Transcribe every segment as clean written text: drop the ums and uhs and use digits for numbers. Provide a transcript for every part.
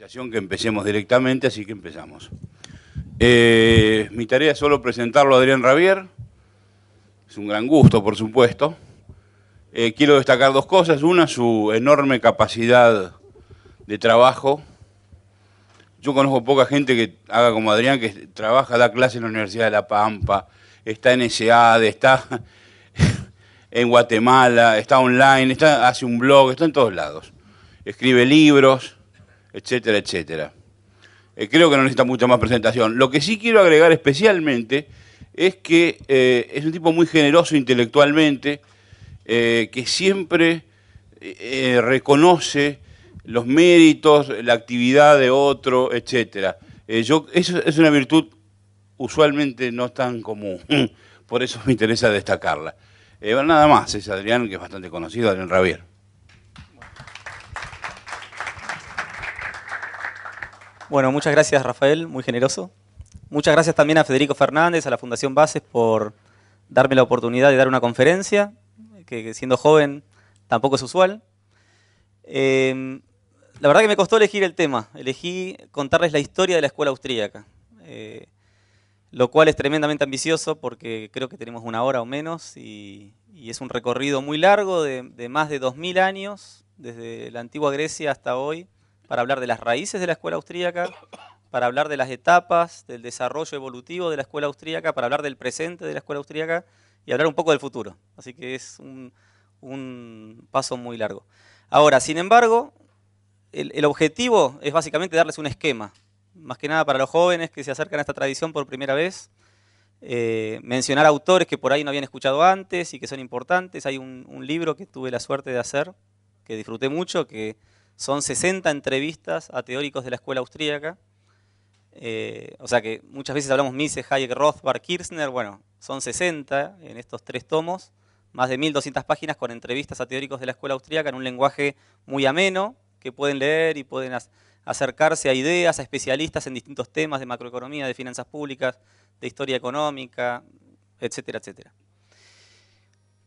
invitación que empecemos directamente, así que empezamos. Mi tarea es solo presentarlo a Adrián Rabier. Es un gran gusto, por supuesto. Quiero destacar dos cosas. Una, su enorme capacidad de trabajo. Yo conozco poca gente que haga como Adrián, que trabaja, da clases en la Universidad de La Pampa, está en SEADE, está en Guatemala, está online, hace un blog, está en todos lados. Escribe libros, etcétera, etcétera. Creo que no necesita mucha más presentación. Lo que sí quiero agregar especialmente es que es un tipo muy generoso intelectualmente, que siempre reconoce los méritos, la actividad de otro, etcétera. Eso es una virtud usualmente no tan común, por eso me interesa destacarla. Nada más, es Adrián, que es bastante conocido, Adrián Rabier. Bueno, muchas gracias, Rafael, muy generoso. Muchas gracias también a Federico Fernández, a la Fundación Bases, por darme la oportunidad de dar una conferencia, que siendo joven tampoco es usual. La verdad que me costó elegir el tema. Elegí contarles la historia de la escuela austríaca, lo cual es tremendamente ambicioso porque creo que tenemos una hora o menos y es un recorrido muy largo de más de 2000 años, desde la antigua Grecia hasta hoy, para hablar de las raíces de la escuela austríaca, para hablar de las etapas del desarrollo evolutivo de la escuela austríaca, para hablar del presente de la escuela austríaca y hablar un poco del futuro. Así que es un paso muy largo. Ahora, sin embargo, el objetivo es básicamente darles un esquema, más que nada para los jóvenes que se acercan a esta tradición por primera vez, mencionar autores que por ahí no habían escuchado antes y que son importantes. Hay un libro que tuve la suerte de hacer, que disfruté mucho, que son 60 entrevistas a teóricos de la escuela austríaca. O sea que muchas veces hablamos Mises, Hayek, Rothbard, Kirchner. Bueno, son 60 en estos 3 tomos, más de 1200 páginas con entrevistas a teóricos de la escuela austríaca en un lenguaje muy ameno, que pueden leer y pueden acercarse a ideas, a especialistas en distintos temas de macroeconomía, de finanzas públicas, de historia económica, etcétera, etcétera.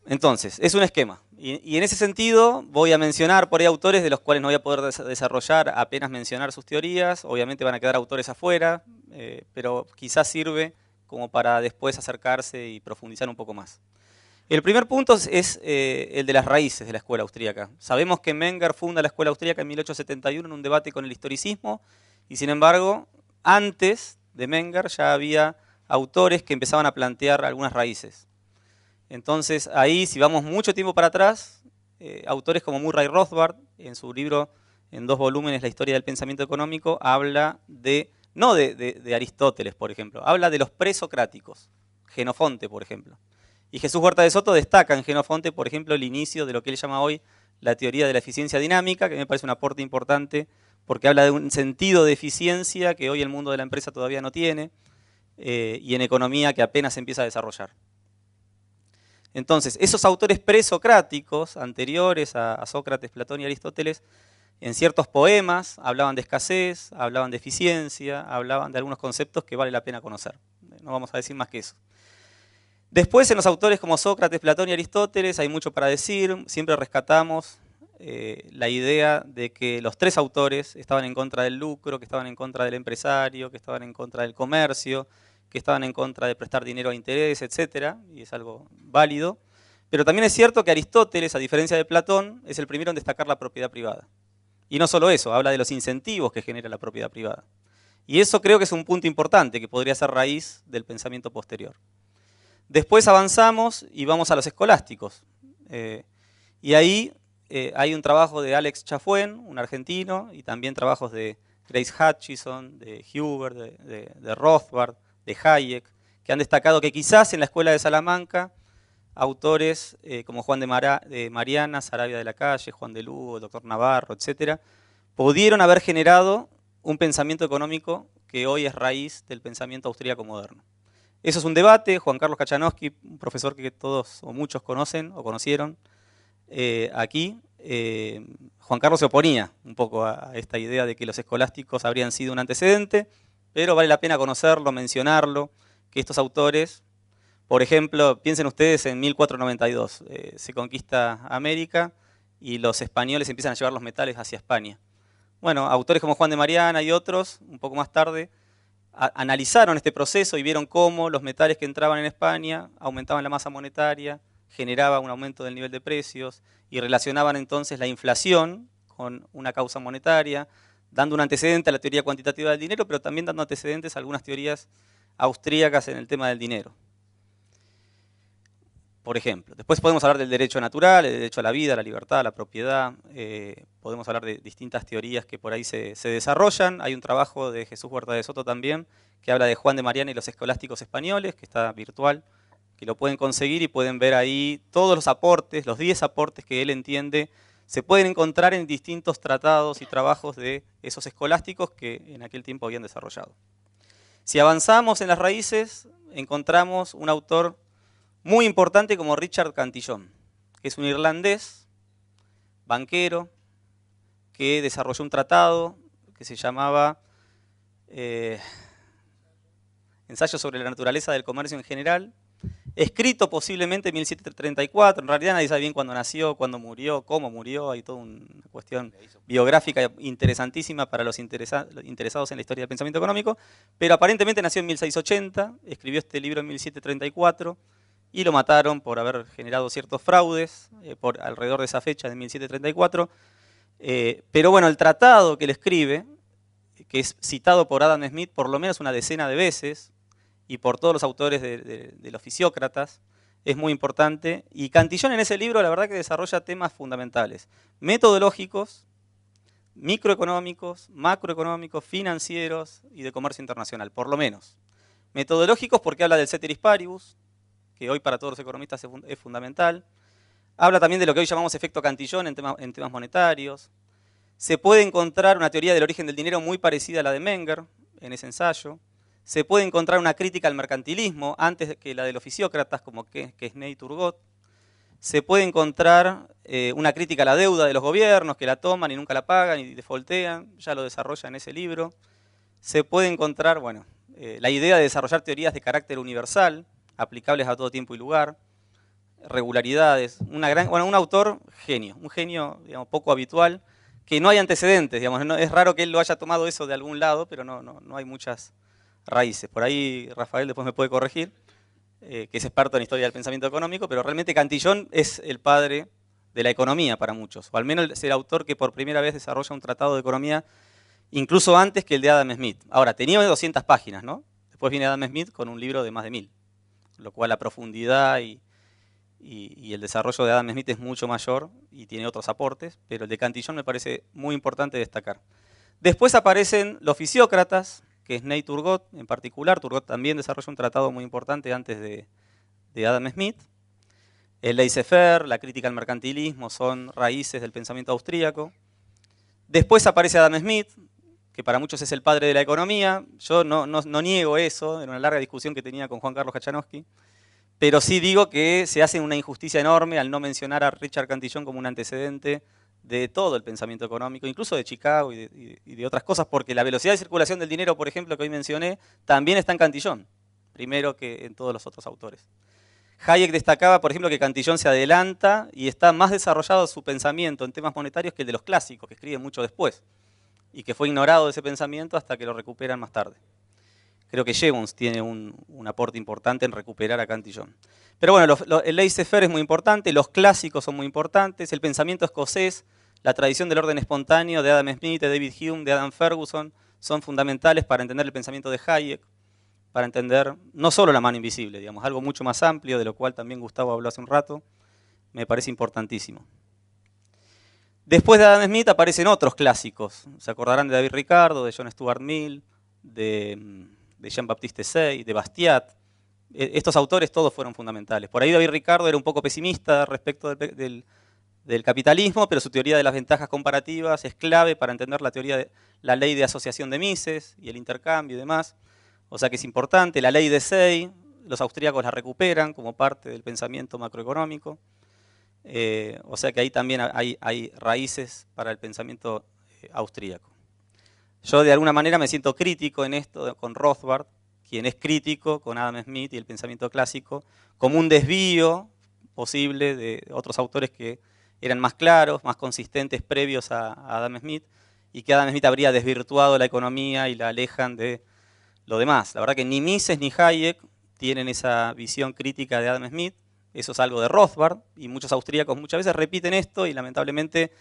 Entonces, es un esquema. Y en ese sentido voy a mencionar por ahí autores de los cuales no voy a poder desarrollar apenas mencionar sus teorías. Obviamente van a quedar autores afuera, pero quizás sirve como para después acercarse y profundizar un poco más. El primer punto es el de las raíces de la escuela austríaca. Sabemos que Menger funda la escuela austríaca en 1871 en un debate con el historicismo, y sin embargo, antes de Menger ya había autores que empezaban a plantear algunas raíces. Entonces ahí, si vamos mucho tiempo para atrás, autores como Murray Rothbard, en su libro en 2 volúmenes, La historia del pensamiento económico, habla no de Aristóteles, por ejemplo, habla de los presocráticos, Jenofonte, por ejemplo. Y Jesús Huerta de Soto destaca en Jenofonte, por ejemplo, el inicio de lo que él llama hoy la teoría de la eficiencia dinámica, que me parece un aporte importante, porque habla de un sentido de eficiencia que hoy el mundo de la empresa todavía no tiene, y en economía que apenas se empieza a desarrollar. Entonces, esos autores presocráticos, anteriores a Sócrates, Platón y Aristóteles, en ciertos poemas hablaban de escasez, hablaban de eficiencia, hablaban de algunos conceptos que vale la pena conocer. No vamos a decir más que eso. Después, en los autores como Sócrates, Platón y Aristóteles hay mucho para decir. Siempre rescatamos la idea de que los 3 autores estaban en contra del lucro, que estaban en contra del empresario, que estaban en contra del comercio, que estaban en contra de prestar dinero a interés, etc. Y es algo válido. Pero también es cierto que Aristóteles, a diferencia de Platón, es el primero en destacar la propiedad privada. Y no solo eso, habla de los incentivos que genera la propiedad privada. Y eso creo que es un punto importante que podría ser raíz del pensamiento posterior. Después avanzamos y vamos a los escolásticos. Y ahí hay un trabajo de Alex Chafuen, un argentino, y también trabajos de Grace Hutchison, de Huber, de Rothbard, de Hayek, que han destacado que quizás en la escuela de Salamanca, autores como Juan de Mariana, Sarabia de la Calle, Juan de Lugo, el doctor Navarro, etc., pudieron haber generado un pensamiento económico que hoy es raíz del pensamiento austríaco moderno. Eso es un debate. Juan Carlos Kachanowski, un profesor que todos o muchos conocen o conocieron aquí, Juan Carlos se oponía un poco a esta idea de que los escolásticos habrían sido un antecedente, pero vale la pena conocerlo, mencionarlo, que estos autores, por ejemplo, piensen ustedes en 1492, se conquista América y los españoles empiezan a llevar los metales hacia España. Bueno, autores como Juan de Mariana y otros, un poco más tarde, analizaron este proceso y vieron cómo los metales que entraban en España aumentaban la masa monetaria, generaba un aumento del nivel de precios y relacionaban entonces la inflación con una causa monetaria, dando un antecedente a la teoría cuantitativa del dinero, pero también dando antecedentes a algunas teorías austríacas en el tema del dinero. Por ejemplo, después podemos hablar del derecho natural, el derecho a la vida, a la libertad, a la propiedad, podemos hablar de distintas teorías que por ahí se desarrollan. Hay un trabajo de Jesús Huerta de Soto también, que habla de Juan de Mariana y los escolásticos españoles, que está virtual, que lo pueden conseguir y pueden ver ahí todos los aportes, los 10 aportes que él entiende, se pueden encontrar en distintos tratados y trabajos de esos escolásticos que en aquel tiempo habían desarrollado. Si avanzamos en las raíces, encontramos un autor muy importante como Richard Cantillon, que es un irlandés, banquero, que desarrolló un tratado que se llamaba Ensayo sobre la naturaleza del comercio en general, escrito posiblemente en 1734, en realidad nadie sabe bien cuándo nació, cuándo murió, cómo murió, hay toda una cuestión biográfica interesantísima para los interesados en la historia del pensamiento económico, pero aparentemente nació en 1680, escribió este libro en 1734, y lo mataron por haber generado ciertos fraudes por alrededor de esa fecha de 1734. Pero bueno, el tratado que él escribe, que es citado por Adam Smith por lo menos una decena de veces, y por todos los autores de los fisiócratas, es muy importante. Y Cantillon en ese libro la verdad que desarrolla temas fundamentales, metodológicos, microeconómicos, macroeconómicos, financieros y de comercio internacional, por lo menos. Metodológicos porque habla del ceteris paribus, que hoy para todos los economistas es fundamental. Habla también de lo que hoy llamamos efecto Cantillon en temas monetarios. Se puede encontrar una teoría del origen del dinero muy parecida a la de Menger en ese ensayo. Se puede encontrar una crítica al mercantilismo antes que la de los fisiócratas, como Quesnay y Turgot. Se puede encontrar una crítica a la deuda de los gobiernos, que la toman y nunca la pagan y defaultean, ya lo desarrolla en ese libro. Se puede encontrar, bueno, la idea de desarrollar teorías de carácter universal, aplicables a todo tiempo y lugar, regularidades, un autor genio, un genio digamos, poco habitual, que no hay antecedentes, digamos, es raro que él lo haya tomado eso de algún lado, pero no hay muchas raíces. Por ahí Rafael después me puede corregir, que es experto en historia del pensamiento económico, pero realmente Cantillon es el padre de la economía para muchos, o al menos es el autor que por primera vez desarrolla un tratado de economía, incluso antes que el de Adam Smith. Ahora, tenía 200 páginas, ¿no? Después viene Adam Smith con un libro de más de 1000. Lo cual la profundidad y el desarrollo de Adam Smith es mucho mayor y tiene otros aportes, pero el de Cantillon me parece muy importante destacar. Después aparecen los fisiócratas, que es Ney Turgot en particular. Turgot también desarrolla un tratado muy importante antes de Adam Smith. El laissez-faire, la crítica al mercantilismo son raíces del pensamiento austríaco. Después aparece Adam Smith, que para muchos es el padre de la economía. Yo no niego eso, en una larga discusión que tenía con Juan Carlos Kachanowski, pero sí digo que se hace una injusticia enorme al no mencionar a Richard Cantillon como un antecedente de todo el pensamiento económico, incluso de Chicago y de otras cosas, porque la velocidad de circulación del dinero, por ejemplo, que hoy mencioné, también está en Cantillon, primero que en todos los otros autores. Hayek destacaba, por ejemplo, que Cantillon se adelanta y está más desarrollado su pensamiento en temas monetarios que el de los clásicos, que escriben mucho después, y que fue ignorado ese pensamiento hasta que lo recuperan más tarde. Creo que Jevons tiene un aporte importante en recuperar a Cantillon. Pero bueno, el laissez-faire es muy importante, los clásicos son muy importantes, el pensamiento escocés, la tradición del orden espontáneo de Adam Smith, de David Hume, de Adam Ferguson, son fundamentales para entender el pensamiento de Hayek, para entender no solo la mano invisible, digamos, algo mucho más amplio, de lo cual también Gustavo habló hace un rato, me parece importantísimo. Después de Adam Smith aparecen otros clásicos. Se acordarán de David Ricardo, de John Stuart Mill, de Jean-Baptiste Say, de Bastiat. Estos autores todos fueron fundamentales. Por ahí David Ricardo era un poco pesimista respecto del capitalismo, pero su teoría de las ventajas comparativas es clave para entender la ley de asociación de Mises y el intercambio y demás. O sea que es importante. La ley de Say, los austríacos la recuperan como parte del pensamiento macroeconómico. O sea que ahí también hay raíces para el pensamiento austríaco. Yo de alguna manera me siento crítico en esto con Rothbard, quien es crítico con Adam Smith y el pensamiento clásico, como un desvío posible de otros autores que eran más claros, más consistentes previos a Adam Smith, y que Adam Smith habría desvirtuado la economía y la alejan de lo demás. La verdad que ni Mises ni Hayek tienen esa visión crítica de Adam Smith, eso es algo de Rothbard, y muchos austríacos muchas veces repiten esto y lamentablemente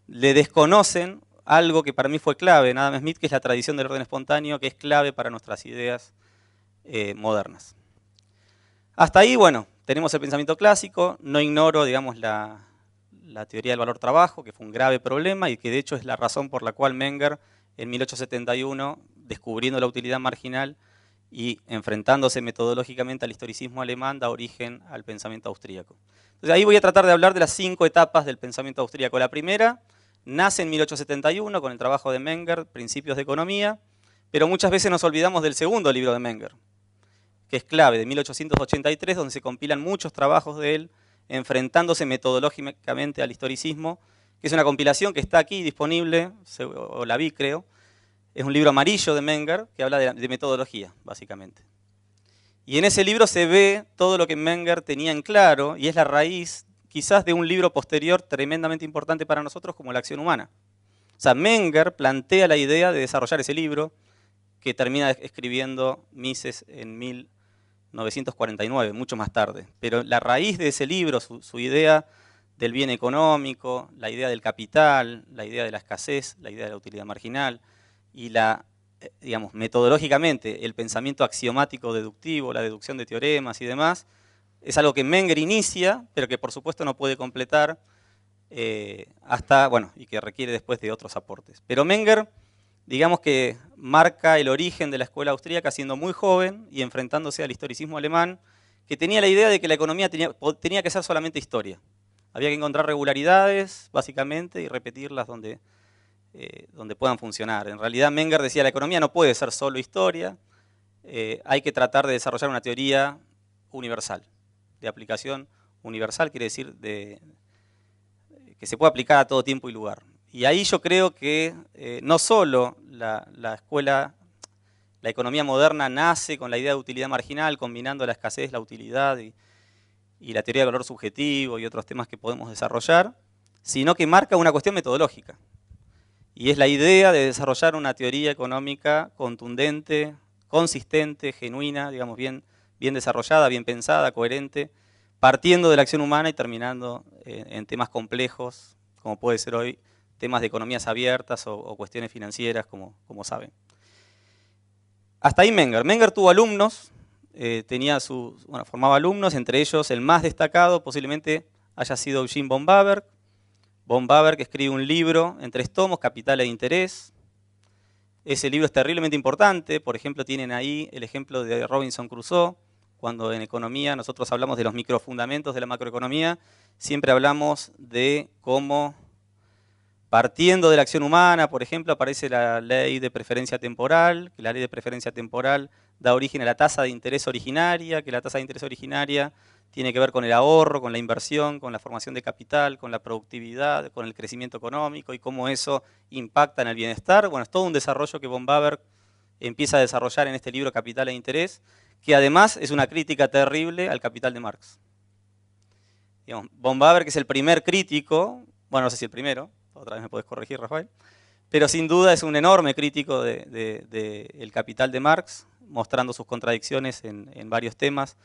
le desconocen algo que para mí fue clave en Adam Smith, que es la tradición del orden espontáneo, que es clave para nuestras ideas modernas. Hasta ahí, bueno, tenemos el pensamiento clásico, no ignoro, digamos, la teoría del valor-trabajo, que fue un grave problema y que de hecho es la razón por la cual Menger, en 1871, descubriendo la utilidad marginal y enfrentándose metodológicamente al historicismo alemán, da origen al pensamiento austríaco. Entonces ahí voy a tratar de hablar de las 5 etapas del pensamiento austríaco. La primera nace en 1871 con el trabajo de Menger, Principios de Economía, pero muchas veces nos olvidamos del segundo libro de Menger, que es clave, de 1883, donde se compilan muchos trabajos de él, enfrentándose metodológicamente al historicismo, que es una compilación que está aquí disponible, o la vi creo. Es un libro amarillo de Menger que habla de metodología, básicamente. Y en ese libro se ve todo lo que Menger tenía en claro, y es la raíz quizás de un libro posterior tremendamente importante para nosotros como La acción humana. O sea, Menger plantea la idea de desarrollar ese libro que termina escribiendo Mises en 1949, mucho más tarde. Pero la raíz de ese libro, su idea del bien económico, la idea del capital, la idea de la escasez, la idea de la utilidad marginal y digamos, metodológicamente, el pensamiento axiomático deductivo, la deducción de teoremas y demás, es algo que Menger inicia, pero que por supuesto no puede completar y que requiere después de otros aportes. Pero Menger, digamos que marca el origen de la escuela austríaca siendo muy joven y enfrentándose al historicismo alemán, que tenía la idea de que la economía tenía que ser solamente historia. Había que encontrar regularidades, básicamente, y repetirlas donde puedan funcionar. En realidad, Menger decía que la economía no puede ser solo historia, hay que tratar de desarrollar una teoría universal, de aplicación universal, quiere decir que se puede aplicar a todo tiempo y lugar. Y ahí yo creo que no solo la economía moderna nace con la idea de utilidad marginal, combinando la escasez, la utilidad y la teoría del valor subjetivo y otros temas que podemos desarrollar, sino que marca una cuestión metodológica. Y es la idea de desarrollar una teoría económica contundente, consistente, genuina, digamos, bien desarrollada, bien pensada, coherente, partiendo de la acción humana y terminando en temas complejos, como puede ser hoy temas de economías abiertas o cuestiones financieras, como saben. Hasta ahí Menger. Menger tuvo alumnos, formaba alumnos, entre ellos el más destacado posiblemente haya sido Eugene von Baaberg. Von Baaberg escribe un libro en 3 tomos, Capital e Interés. Ese libro es terriblemente importante, por ejemplo tienen ahí el ejemplo de Robinson Crusoe, cuando en economía nosotros hablamos de los microfundamentos de la macroeconomía, siempre hablamos de cómo, partiendo de la acción humana, por ejemplo, aparece la ley de preferencia temporal, que la ley de preferencia temporal da origen a la tasa de interés originaria, que la tasa de interés originaria tiene que ver con el ahorro, con la inversión, con la formación de capital, con la productividad, con el crecimiento económico y cómo eso impacta en el bienestar. Bueno, es todo un desarrollo que von Baaberg empieza a desarrollar en este libro Capital e Interés, que además es una crítica terrible al capital de Marx. Digamos, von Baaberg es el primer crítico, bueno, no sé si el primero, otra vez me podés corregir, Rafael, pero sin duda es un enorme crítico del capital de Marx, mostrando sus contradicciones en varios temas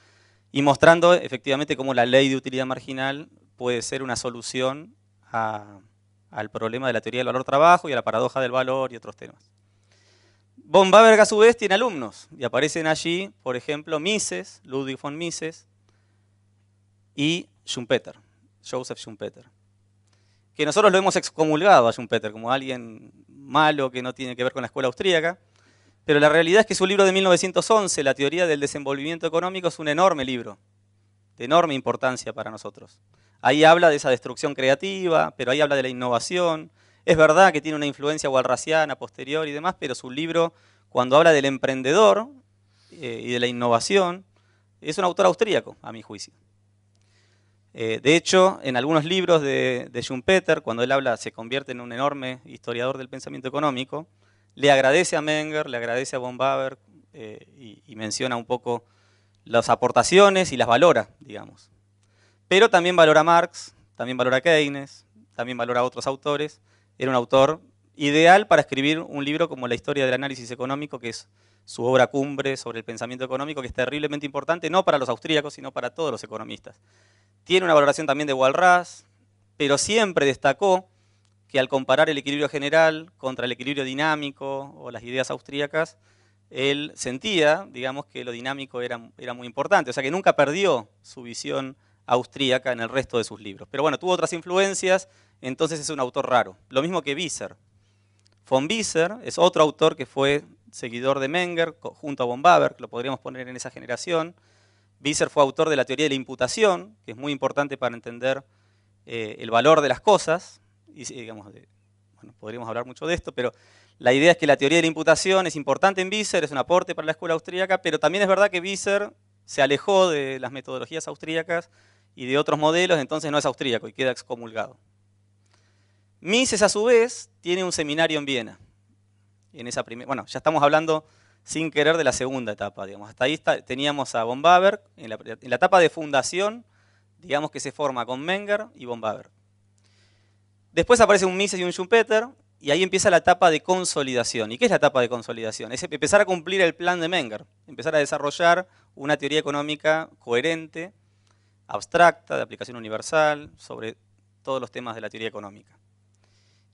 y mostrando efectivamente cómo la ley de utilidad marginal puede ser una solución al problema de la teoría del valor-trabajo y a la paradoja del valor y otros temas. Von Baaberg a su vez tiene alumnos y aparecen allí, por ejemplo, Mises, Ludwig von Mises y Schumpeter, Joseph Schumpeter, que nosotros lo hemos excomulgado a Schumpeter como alguien malo que no tiene que ver con la escuela austríaca, pero la realidad es que su libro de 1911, La teoría del desenvolvimiento económico, es un enorme libro, de enorme importancia para nosotros. Ahí habla de esa destrucción creativa, pero ahí habla de la innovación. Es verdad que tiene una influencia walrasiana posterior y demás, pero su libro, cuando habla del emprendedor y de la innovación, es un autor austríaco, a mi juicio. De hecho, en algunos libros de Schumpeter, cuando él habla, se convierte en un enorme historiador del pensamiento económico, le agradece a Menger, le agradece a von Baaberg y menciona un poco las aportaciones y las valora, digamos. Pero también valora a Marx, también valora a Keynes, también valora a otros autores. Era un autor ideal para escribir un libro como La historia del análisis económico, que es su obra cumbre sobre el pensamiento económico, que es terriblemente importante, no para los austríacos, sino para todos los economistas. Tiene una valoración también de Walras, pero siempre destacó que al comparar el equilibrio general contra el equilibrio dinámico o las ideas austríacas, él sentía, digamos, que lo dinámico era muy importante, o sea que nunca perdió su visión austríaca en el resto de sus libros. Pero bueno, tuvo otras influencias, entonces es un autor raro. Lo mismo que Visser. Von Visser es otro autor que fue seguidor de Menger, junto a von Baber, lo podríamos poner en esa generación. Visser fue autor de la teoría de la imputación, que es muy importante para entender el valor de las cosas, y digamos, bueno, podríamos hablar mucho de esto, pero la idea es que la teoría de la imputación es importante en Visser, es un aporte para la escuela austríaca, pero también es verdad que Visser se alejó de las metodologías austríacas y de otros modelos, entonces no es austríaco y queda excomulgado. Mises, a su vez, tiene un seminario en Viena. En esa bueno, ya estamos hablando sin querer de la segunda etapa, digamos. Hasta ahí teníamos a von Baber, en la etapa de fundación, digamos que se forma con Menger y von Baber. Después aparece un Mises y un Schumpeter, y ahí empieza la etapa de consolidación. ¿Y qué es la etapa de consolidación? Es empezar a cumplir el plan de Menger, empezar a desarrollar una teoría económica coherente, abstracta, de aplicación universal, sobre todos los temas de la teoría económica.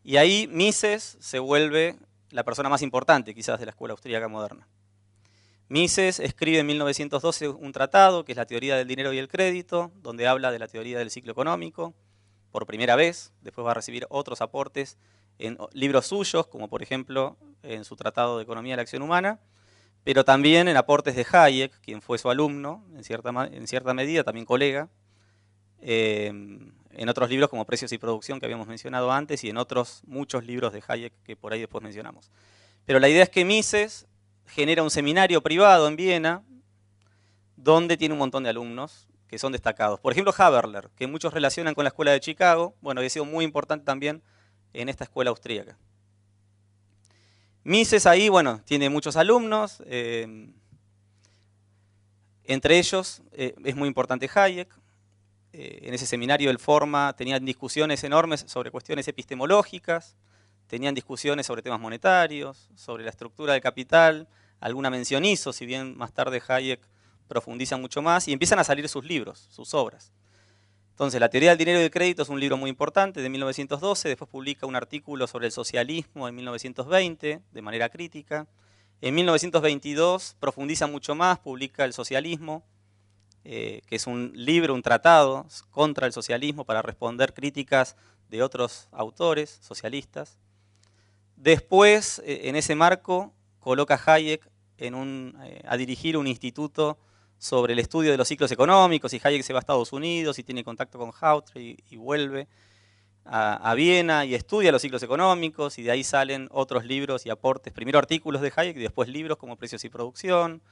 Y ahí Mises se vuelve la persona más importante, quizás, de la escuela austríaca moderna. Mises escribe en 1912 un tratado, que es la teoría del dinero y el crédito, donde habla de la teoría del ciclo económico, por primera vez. Después va a recibir otros aportes en libros suyos, como por ejemplo en su tratado de economía de la acción humana, pero también en aportes de Hayek, quien fue su alumno, en cierta medida, también colega, en otros libros como Precios y Producción, que habíamos mencionado antes, y en otros muchos libros de Hayek que por ahí después mencionamos. Pero la idea es que Mises genera un seminario privado en Viena, donde tiene un montón de alumnos que son destacados. Por ejemplo, Haberler, que muchos relacionan con la escuela de Chicago, bueno, había sido muy importante también en esta escuela austríaca. Mises ahí, bueno, tiene muchos alumnos, entre ellos es muy importante Hayek. En ese seminario él tenían discusiones enormes sobre cuestiones epistemológicas, tenían discusiones sobre temas monetarios, sobre la estructura del capital, alguna mención hizo, si bien más tarde Hayek profundiza mucho más, y empiezan a salir sus libros, sus obras. Entonces, la teoría del dinero y del crédito es un libro muy importante, de 1912, después publica un artículo sobre el socialismo en 1920, de manera crítica. En 1922 profundiza mucho más, publica El socialismo, que es un libro, un tratado contra el socialismo para responder críticas de otros autores socialistas. Después, en ese marco, coloca a Hayek a dirigir un instituto sobre el estudio de los ciclos económicos, y Hayek se va a Estados Unidos y tiene contacto con Hautre y vuelve a Viena y estudia los ciclos económicos, y de ahí salen otros libros y aportes, primero artículos de Hayek y después libros como Precios y Producción.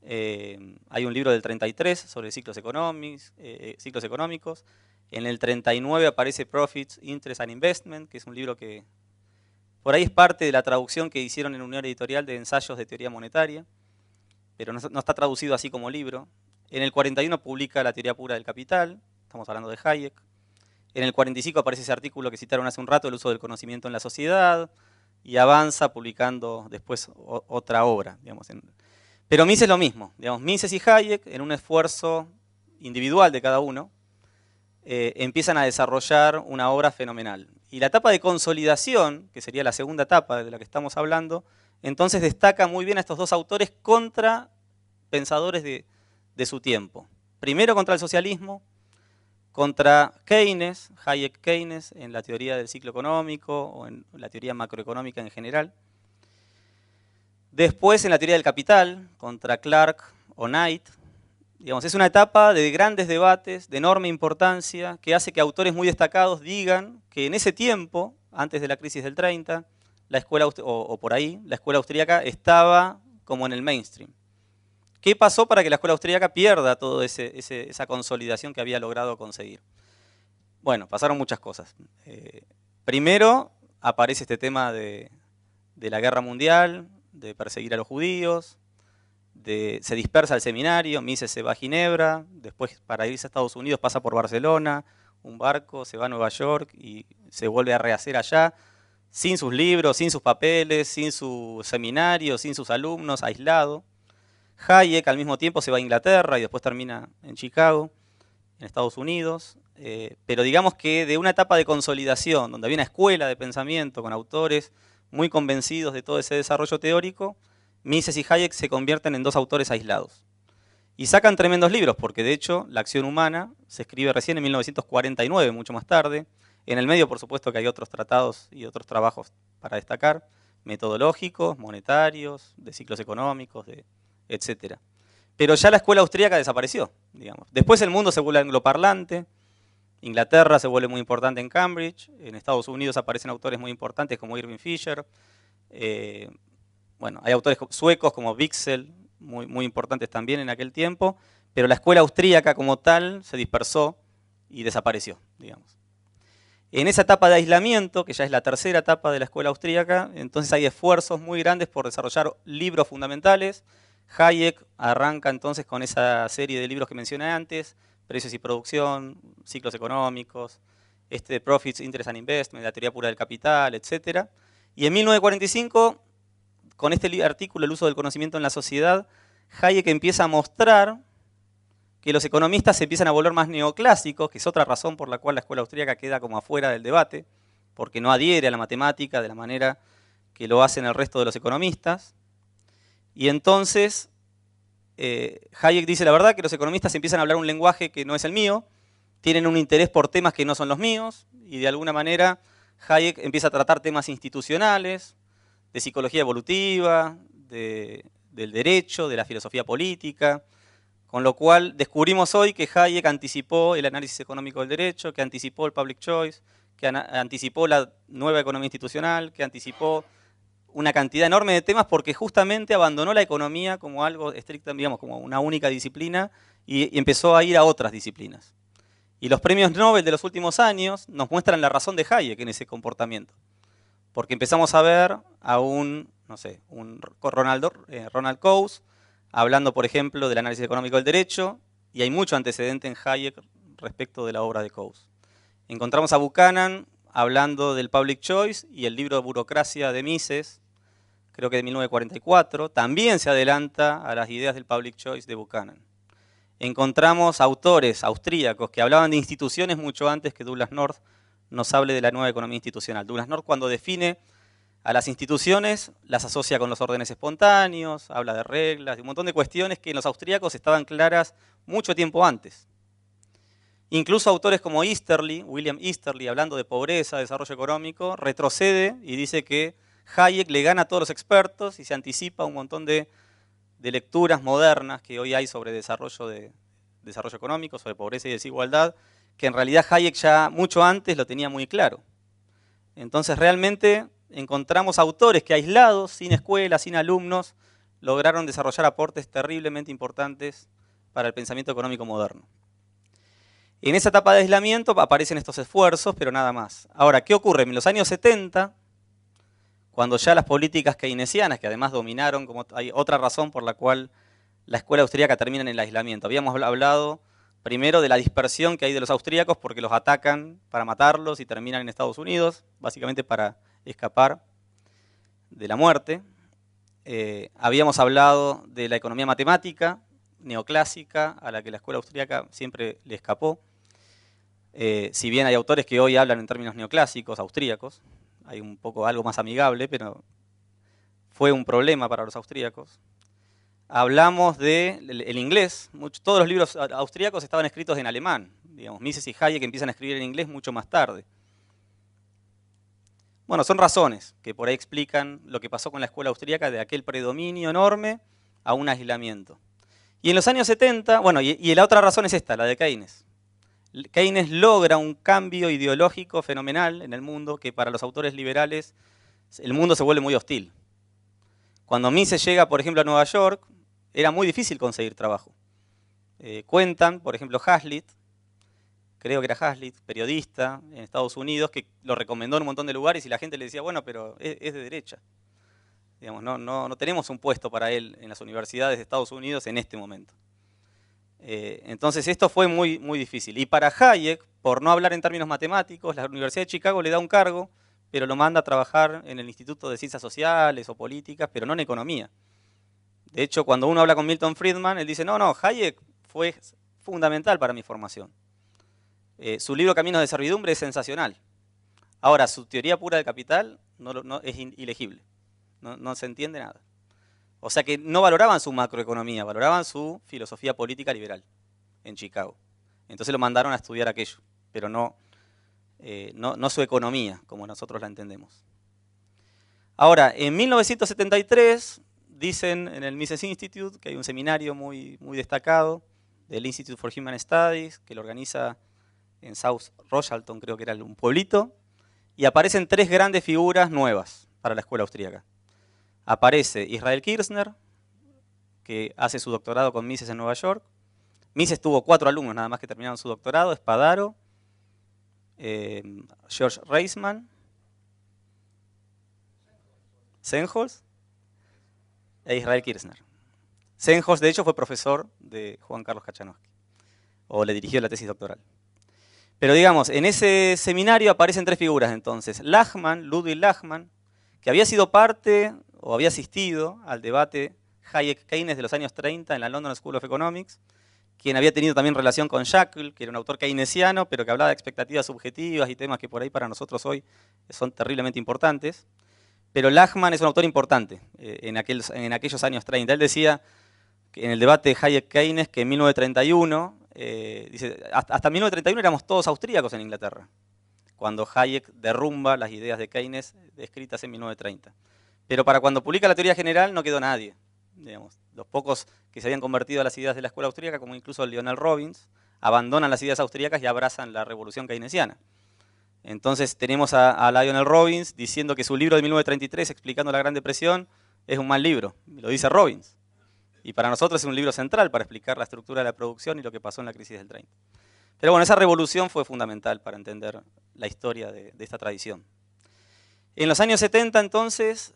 Hay un libro del 33 sobre ciclos económicos. En el 39 aparece Profits, Interest and Investment, que es un libro que por ahí es parte de la traducción que hicieron en Unión Editorial de ensayos de teoría monetaria, pero no está traducido así como libro. En el 41 publica La teoría pura del capital, estamos hablando de Hayek. En el 45 aparece ese artículo que citaron hace un rato, El uso del conocimiento en la sociedad, y avanza publicando después otra obra, digamos. Pero Mises es lo mismo, digamos, Mises y Hayek, en un esfuerzo individual de cada uno, empiezan a desarrollar una obra fenomenal. Y la etapa de consolidación, que sería la segunda etapa de la que estamos hablando, entonces destaca muy bien a estos dos autores contra pensadores de su tiempo. Primero contra el socialismo, contra Keynes, Hayek-Keynes, en la teoría del ciclo económico o en la teoría macroeconómica en general. Después en la teoría del capital, contra Clark o Knight. Digamos, es una etapa de grandes debates, de enorme importancia, que hace que autores muy destacados digan que en ese tiempo, antes de la crisis del 30, la escuela, o por ahí, la escuela austríaca estaba como en el mainstream. ¿Qué pasó para que la escuela austríaca pierda toda esa consolidación que había logrado conseguir? Bueno, pasaron muchas cosas. Primero, aparece este tema de la guerra mundial, de perseguir a los judíos, se dispersa el seminario, Mises se va a Ginebra, después para irse a Estados Unidos pasa por Barcelona, un barco, se va a Nueva York y se vuelve a rehacer allá. sin sus libros, sin sus papeles, sin su seminario, sin sus alumnos, aislado. Hayek al mismo tiempo se va a Inglaterra y después termina en Chicago, en Estados Unidos. Pero digamos que de una etapa de consolidación, donde había una escuela de pensamiento con autores muy convencidos de todo ese desarrollo teórico, Mises y Hayek se convierten en dos autores aislados. Y sacan tremendos libros, porque de hecho La acción humana se escribe recién en 1949, mucho más tarde. En el medio, por supuesto, que hay otros tratados y otros trabajos para destacar, metodológicos, monetarios, de ciclos económicos, etc. Pero ya la escuela austríaca desapareció, digamos. Después el mundo se vuelve angloparlante, Inglaterra se vuelve muy importante en Cambridge, en Estados Unidos aparecen autores muy importantes como Irving Fisher, bueno, hay autores suecos como Wicksell, muy importantes también en aquel tiempo, pero la escuela austríaca como tal se dispersó y desapareció, digamos. En esa etapa de aislamiento, que ya es la tercera etapa de la escuela austríaca, entonces hay esfuerzos muy grandes por desarrollar libros fundamentales. Hayek arranca entonces con esa serie de libros que mencioné antes, Precios y Producción, Ciclos Económicos, Profits, Interest and Investment, la teoría pura del capital, etc. Y en 1945, con este artículo, El uso del conocimiento en la sociedad, Hayek empieza a mostrar que los economistas se empiezan a volver más neoclásicos, que es otra razón por la cual la escuela austríaca queda como afuera del debate, porque no adhiere a la matemática de la manera que lo hacen el resto de los economistas. Y entonces Hayek dice la verdad que los economistas empiezan a hablar un lenguaje que no es el mío, tienen un interés por temas que no son los míos, y de alguna manera Hayek empieza a tratar temas institucionales, de psicología evolutiva, del derecho, de la filosofía política, con lo cual descubrimos hoy que Hayek anticipó el análisis económico del derecho, que anticipó el public choice, que anticipó la nueva economía institucional, que anticipó una cantidad enorme de temas porque justamente abandonó la economía como algo estricto, digamos, como una única disciplina y empezó a ir a otras disciplinas. Y los premios Nobel de los últimos años nos muestran la razón de Hayek en ese comportamiento. Porque empezamos a ver a un Ronald Coase hablando, por ejemplo, del análisis económico del derecho, y hay mucho antecedente en Hayek respecto de la obra de Coase. Encontramos a Buchanan hablando del public choice y el libro de Burocracia de Mises, creo que de 1944, también se adelanta a las ideas del public choice de Buchanan. Encontramos autores austríacos que hablaban de instituciones mucho antes que Douglass North nos hable de la nueva economía institucional. Douglass North, cuando define a las instituciones, las asocia con los órdenes espontáneos, habla de reglas, de un montón de cuestiones que en los austríacos estaban claras mucho tiempo antes. Incluso autores como Easterly, William Easterly, hablando de pobreza, desarrollo económico, retrocede y dice que Hayek le gana a todos los expertos y se anticipa un montón de lecturas modernas que hoy hay sobre desarrollo económico, sobre pobreza y desigualdad, que en realidad Hayek ya mucho antes lo tenía muy claro. Entonces realmente encontramos autores que aislados, sin escuela, sin alumnos, lograron desarrollar aportes terriblemente importantes para el pensamiento económico moderno. En esa etapa de aislamiento aparecen estos esfuerzos, pero nada más. Ahora, ¿qué ocurre? En los años 70, cuando ya las políticas keynesianas, que además dominaron, como hay otra razón por la cual la escuela austríaca termina en el aislamiento. Habíamos hablado primero de la dispersión que hay de los austríacos porque los atacan para matarlos y terminan en Estados Unidos, básicamente para escapar de la muerte. Habíamos hablado de la economía matemática, neoclásica, a la que la escuela austríaca siempre le escapó. Si bien hay autores que hoy hablan en términos neoclásicos, austríacos, hay un poco algo más amigable, pero fue un problema para los austríacos. Hablamos del inglés, todos los libros austríacos estaban escritos en alemán, digamos, Mises y Hayek empiezan a escribir en inglés mucho más tarde. Bueno, son razones que por ahí explican lo que pasó con la escuela austríaca de aquel predominio enorme a un aislamiento. Y en los años 70, bueno, y la otra razón es esta, la de Keynes. Keynes logra un cambio ideológico fenomenal en el mundo que para los autores liberales el mundo se vuelve muy hostil. Cuando Mises llega, por ejemplo, a Nueva York, era muy difícil conseguir trabajo. Cuentan, por ejemplo, Hazlitt, creo que era Hazlitt, periodista en Estados Unidos, que lo recomendó en un montón de lugares y la gente le decía, bueno, pero es de derecha. Digamos, no tenemos un puesto para él en las universidades de Estados Unidos en este momento. Entonces esto fue muy, muy difícil. Y para Hayek, por no hablar en términos matemáticos, la Universidad de Chicago le da un cargo pero lo manda a trabajar en el Instituto de Ciencias Sociales o Políticas, pero no en economía. De hecho, cuando uno habla con Milton Friedman, él dice, no, Hayek fue fundamental para mi formación. Su libro Caminos de Servidumbre es sensacional. Ahora, su teoría pura del capital es ilegible, no se entiende nada. O sea que no valoraban su macroeconomía, valoraban su filosofía política liberal en Chicago. Entonces lo mandaron a estudiar aquello, pero no su economía, como nosotros la entendemos. Ahora, en 1973, dicen en el Mises Institute que hay un seminario muy destacado del Institute for Human Studies, que lo organiza en South Rochalton, creo que era un pueblito, y aparecen tres grandes figuras nuevas para la escuela austríaca. Aparece Israel Kirzner, que hace su doctorado con Mises en Nueva York. Mises tuvo 4 alumnos nada más que terminaron su doctorado: Spadaro, George Reisman, Senholz e Israel Kirzner. Senholz, de hecho, fue profesor de Juan Carlos Kachanowski, o le dirigió la tesis doctoral. Pero digamos, en ese seminario aparecen tres figuras entonces. Ludwig Lachmann, que había sido parte o había asistido al debate Hayek-Keynes de los años 30 en la London School of Economics, quien había tenido también relación con Shackle, que era un autor keynesiano, pero que hablaba de expectativas subjetivas y temas que por ahí para nosotros hoy son terriblemente importantes. Pero Lachmann es un autor importante en aquellos años 30. Él decía que en el debate Hayek-Keynes que en 1931, dice, hasta 1931 éramos todos austríacos en Inglaterra, cuando Hayek derrumba las ideas de Keynes descritas en 1930. Pero para cuando publica la teoría general no quedó nadie. Digamos, los pocos que se habían convertido a las ideas de la escuela austríaca, como incluso Lionel Robbins, abandonan las ideas austríacas y abrazan la revolución keynesiana. Entonces tenemos a Lionel Robbins diciendo que su libro de 1933, explicando la Gran Depresión, es un mal libro. Lo dice Robbins. Y para nosotros es un libro central para explicar la estructura de la producción y lo que pasó en la crisis del 30. Pero bueno, esa revolución fue fundamental para entender la historia de esta tradición. En los años 70, entonces,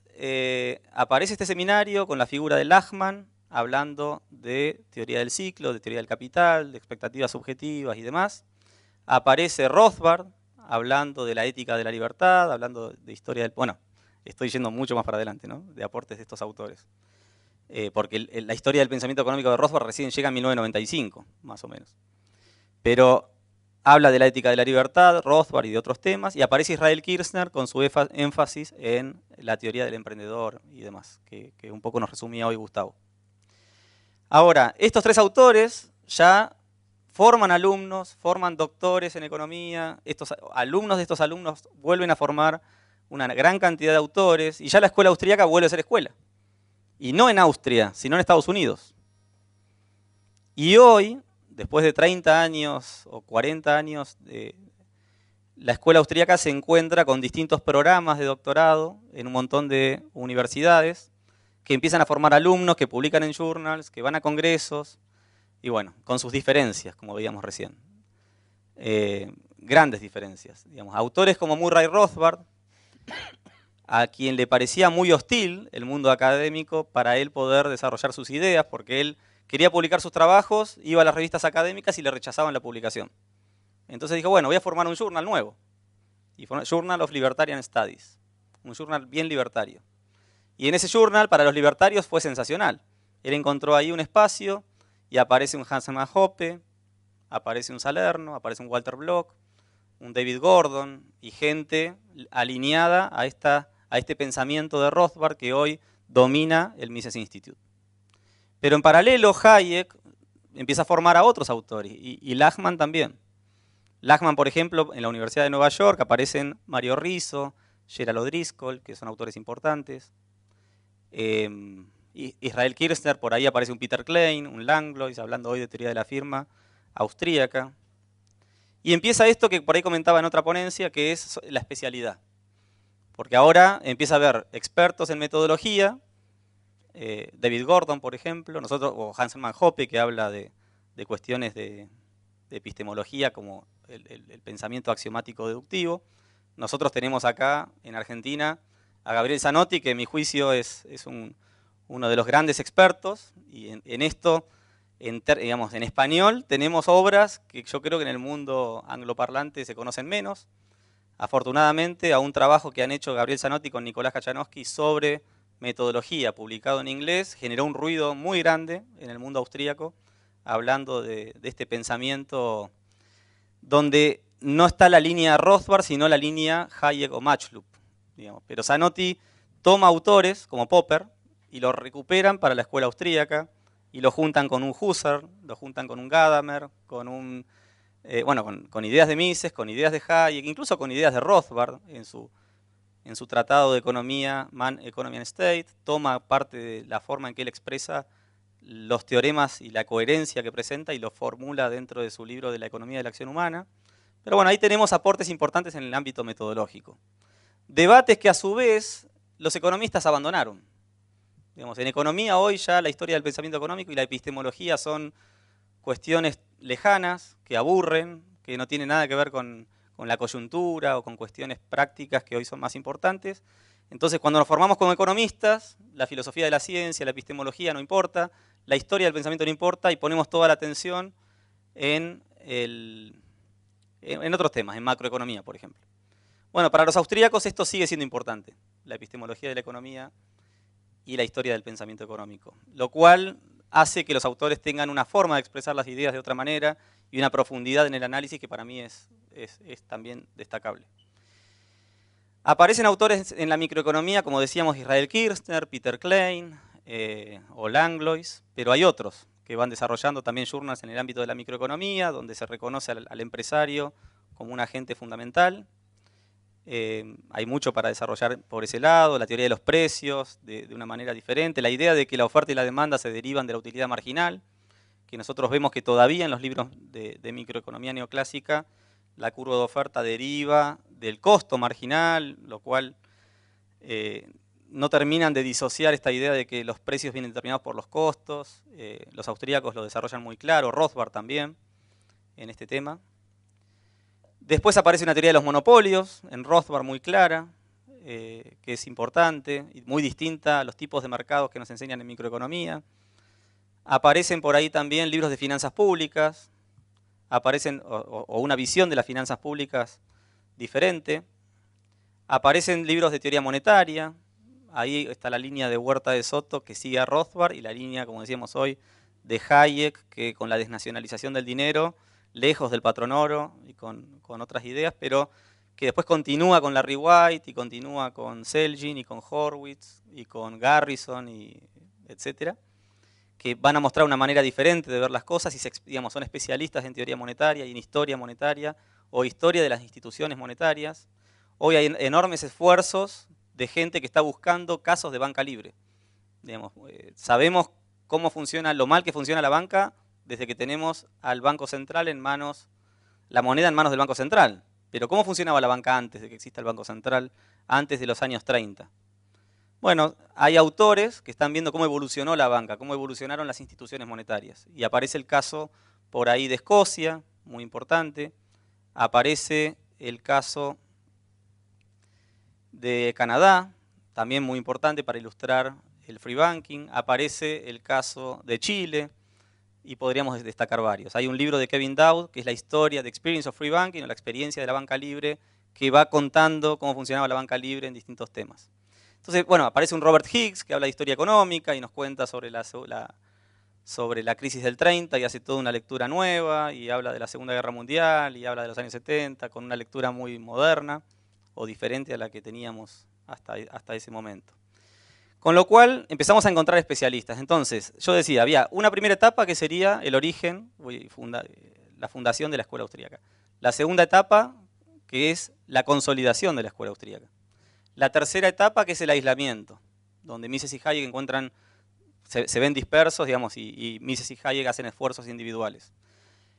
aparece este seminario con la figura de Lachmann, hablando de teoría del ciclo, de teoría del capital, de expectativas subjetivas y demás. Aparece Rothbard, hablando de la ética de la libertad, hablando de historia del... Bueno, estoy yendo mucho más para adelante, ¿no?, de aportes de estos autores. Porque la historia del pensamiento económico de Rothbard recién llega en 1995, más o menos. Pero habla de la ética de la libertad, Rothbard y de otros temas, y aparece Israel Kirzner con su énfasis en la teoría del emprendedor y demás, que un poco nos resumía hoy Gustavo. Ahora, estos tres autores ya forman alumnos, forman doctores en economía, estos alumnos de estos alumnos vuelven a formar una gran cantidad de autores, y ya la escuela austríaca vuelve a ser escuela. Y no en Austria, sino en Estados Unidos. Y hoy, después de 30 años o 40 años, la escuela austríaca se encuentra con distintos programas de doctorado en un montón de universidades que empiezan a formar alumnos, que publican en journals, que van a congresos, y bueno, con sus diferencias, como veíamos recién. Grandes diferencias. Digamos, autores como Murray Rothbard, a quien le parecía muy hostil el mundo académico para él poder desarrollar sus ideas, porque él quería publicar sus trabajos, iba a las revistas académicas y le rechazaban la publicación. Entonces dijo, bueno, voy a formar un journal nuevo. Y formó Journal of Libertarian Studies, un journal bien libertario. Y en ese journal, para los libertarios, fue sensacional. Él encontró ahí un espacio y aparece un Hans Hermann Hoppe, aparece un Salerno, aparece un Walter Block, un David Gordon y gente alineada a este pensamiento de Rothbard que hoy domina el Mises Institute. Pero en paralelo, Hayek empieza a formar a otros autores, y Lachmann también. Lachmann, por ejemplo, en la Universidad de Nueva York aparecen Mario Rizzo, Gerald O'Driscoll, que son autores importantes. Israel Kirzner, por ahí aparece un Peter Klein, un Langlois, hablando hoy de teoría de la firma austríaca. Y empieza esto que por ahí comentaba en otra ponencia, que es la especialidad. Porque ahora empieza a haber expertos en metodología, David Gordon, por ejemplo, o Hans Hermann Hoppe, que habla de cuestiones de epistemología como el pensamiento axiomático deductivo. Nosotros tenemos acá en Argentina a Gabriel Zanotti, que en mi juicio es uno de los grandes expertos, y en esto, digamos, en español tenemos obras que yo creo que en el mundo angloparlante se conocen menos. afortunadamente, a un trabajo que han hecho Gabriel Zanotti con Nicolás Kachanowski sobre metodología, publicado en inglés, generó un ruido muy grande en el mundo austríaco, hablando de este pensamiento donde no está la línea Rothbard, sino la línea Hayek o Matchloop, digamos. Pero Zanotti toma autores como Popper y los recuperan para la escuela austríaca y lo juntan con un Husserl, lo juntan con un Gadamer, con un con ideas de Mises, con ideas de Hayek, incluso con ideas de Rothbard en su tratado de economía, Man, Economy and State, toma parte de la forma en que él expresa los teoremas y la coherencia que presenta y lo formula dentro de su libro de la economía de la acción humana. Pero bueno, ahí tenemos aportes importantes en el ámbito metodológico. Debates que a su vez los economistas abandonaron. Digamos, en economía hoy ya la historia del pensamiento económico y la epistemología son cuestiones lejanas, que aburren, que no tienen nada que ver con la coyuntura o con cuestiones prácticas que hoy son más importantes. Entonces, cuando nos formamos como economistas, la filosofía de la ciencia, la epistemología no importa, la historia del pensamiento no importa y ponemos toda la atención en otros temas, en macroeconomía, por ejemplo. Bueno, para los austríacos esto sigue siendo importante, la epistemología de la economía y la historia del pensamiento económico, lo cual hace que los autores tengan una forma de expresar las ideas de otra manera y una profundidad en el análisis que para mí es también destacable. Aparecen autores en la microeconomía, como decíamos, Israel Kirzner, Peter Klein o Langlois, pero hay otros que van desarrollando también journals en el ámbito de la microeconomía, donde se reconoce al empresario como un agente fundamental. Hay mucho para desarrollar por ese lado, la teoría de los precios de una manera diferente, la idea de que la oferta y la demanda se derivan de la utilidad marginal, que nosotros vemos que todavía en los libros de microeconomía neoclásica la curva de oferta deriva del costo marginal, lo cual no terminan de disociar esta idea de que los precios vienen determinados por los costos. Los austríacos lo desarrollan muy claro, Rothbard también en este tema. Después aparece una teoría de los monopolios, en Rothbard muy clara, que es importante y muy distinta a los tipos de mercados que nos enseñan en microeconomía. Aparecen por ahí también libros de finanzas públicas, aparecen o una visión de las finanzas públicas diferente. Aparecen libros de teoría monetaria, ahí está la línea de Huerta de Soto que sigue a Rothbard y la línea, como decíamos hoy, de Hayek, que con la desnacionalización del dinero, lejos del patrón oro y con otras ideas, pero que después continúa con Larry White y continúa con Selgin y con Horwitz y con Garrison y etcétera, que van a mostrar una manera diferente de ver las cosas y digamos, son especialistas en teoría monetaria y en historia monetaria o historia de las instituciones monetarias. Hoy hay enormes esfuerzos de gente que está buscando casos de banca libre. Digamos, sabemos cómo funciona, lo mal que funciona la banca desde que tenemos al Banco Central en manos, la moneda en manos del Banco Central. Pero ¿cómo funcionaba la banca antes de que exista el Banco Central, antes de los años 30? Bueno, hay autores que están viendo cómo evolucionó la banca, cómo evolucionaron las instituciones monetarias. Y aparece el caso por ahí de Escocia, muy importante. Aparece el caso de Canadá, también muy importante para ilustrar el free banking. Aparece el caso de Chile y podríamos destacar varios. Hay un libro de Kevin Dowd, que es la historia de Experience of Free Banking, o la experiencia de la banca libre, que va contando cómo funcionaba la banca libre en distintos temas. Entonces, bueno, aparece un Robert Higgs que habla de historia económica y nos cuenta sobre la crisis del 30 y hace toda una lectura nueva y habla de la Segunda Guerra Mundial y habla de los años 70 con una lectura muy moderna o diferente a la que teníamos hasta ese momento. Con lo cual empezamos a encontrar especialistas. Entonces, yo decía, había una primera etapa que sería el origen, la fundación de la escuela austríaca. La segunda etapa, que es la consolidación de la escuela austríaca. La tercera etapa, que es el aislamiento, donde Mises y Hayek se ven dispersos, digamos, y Mises y Hayek hacen esfuerzos individuales.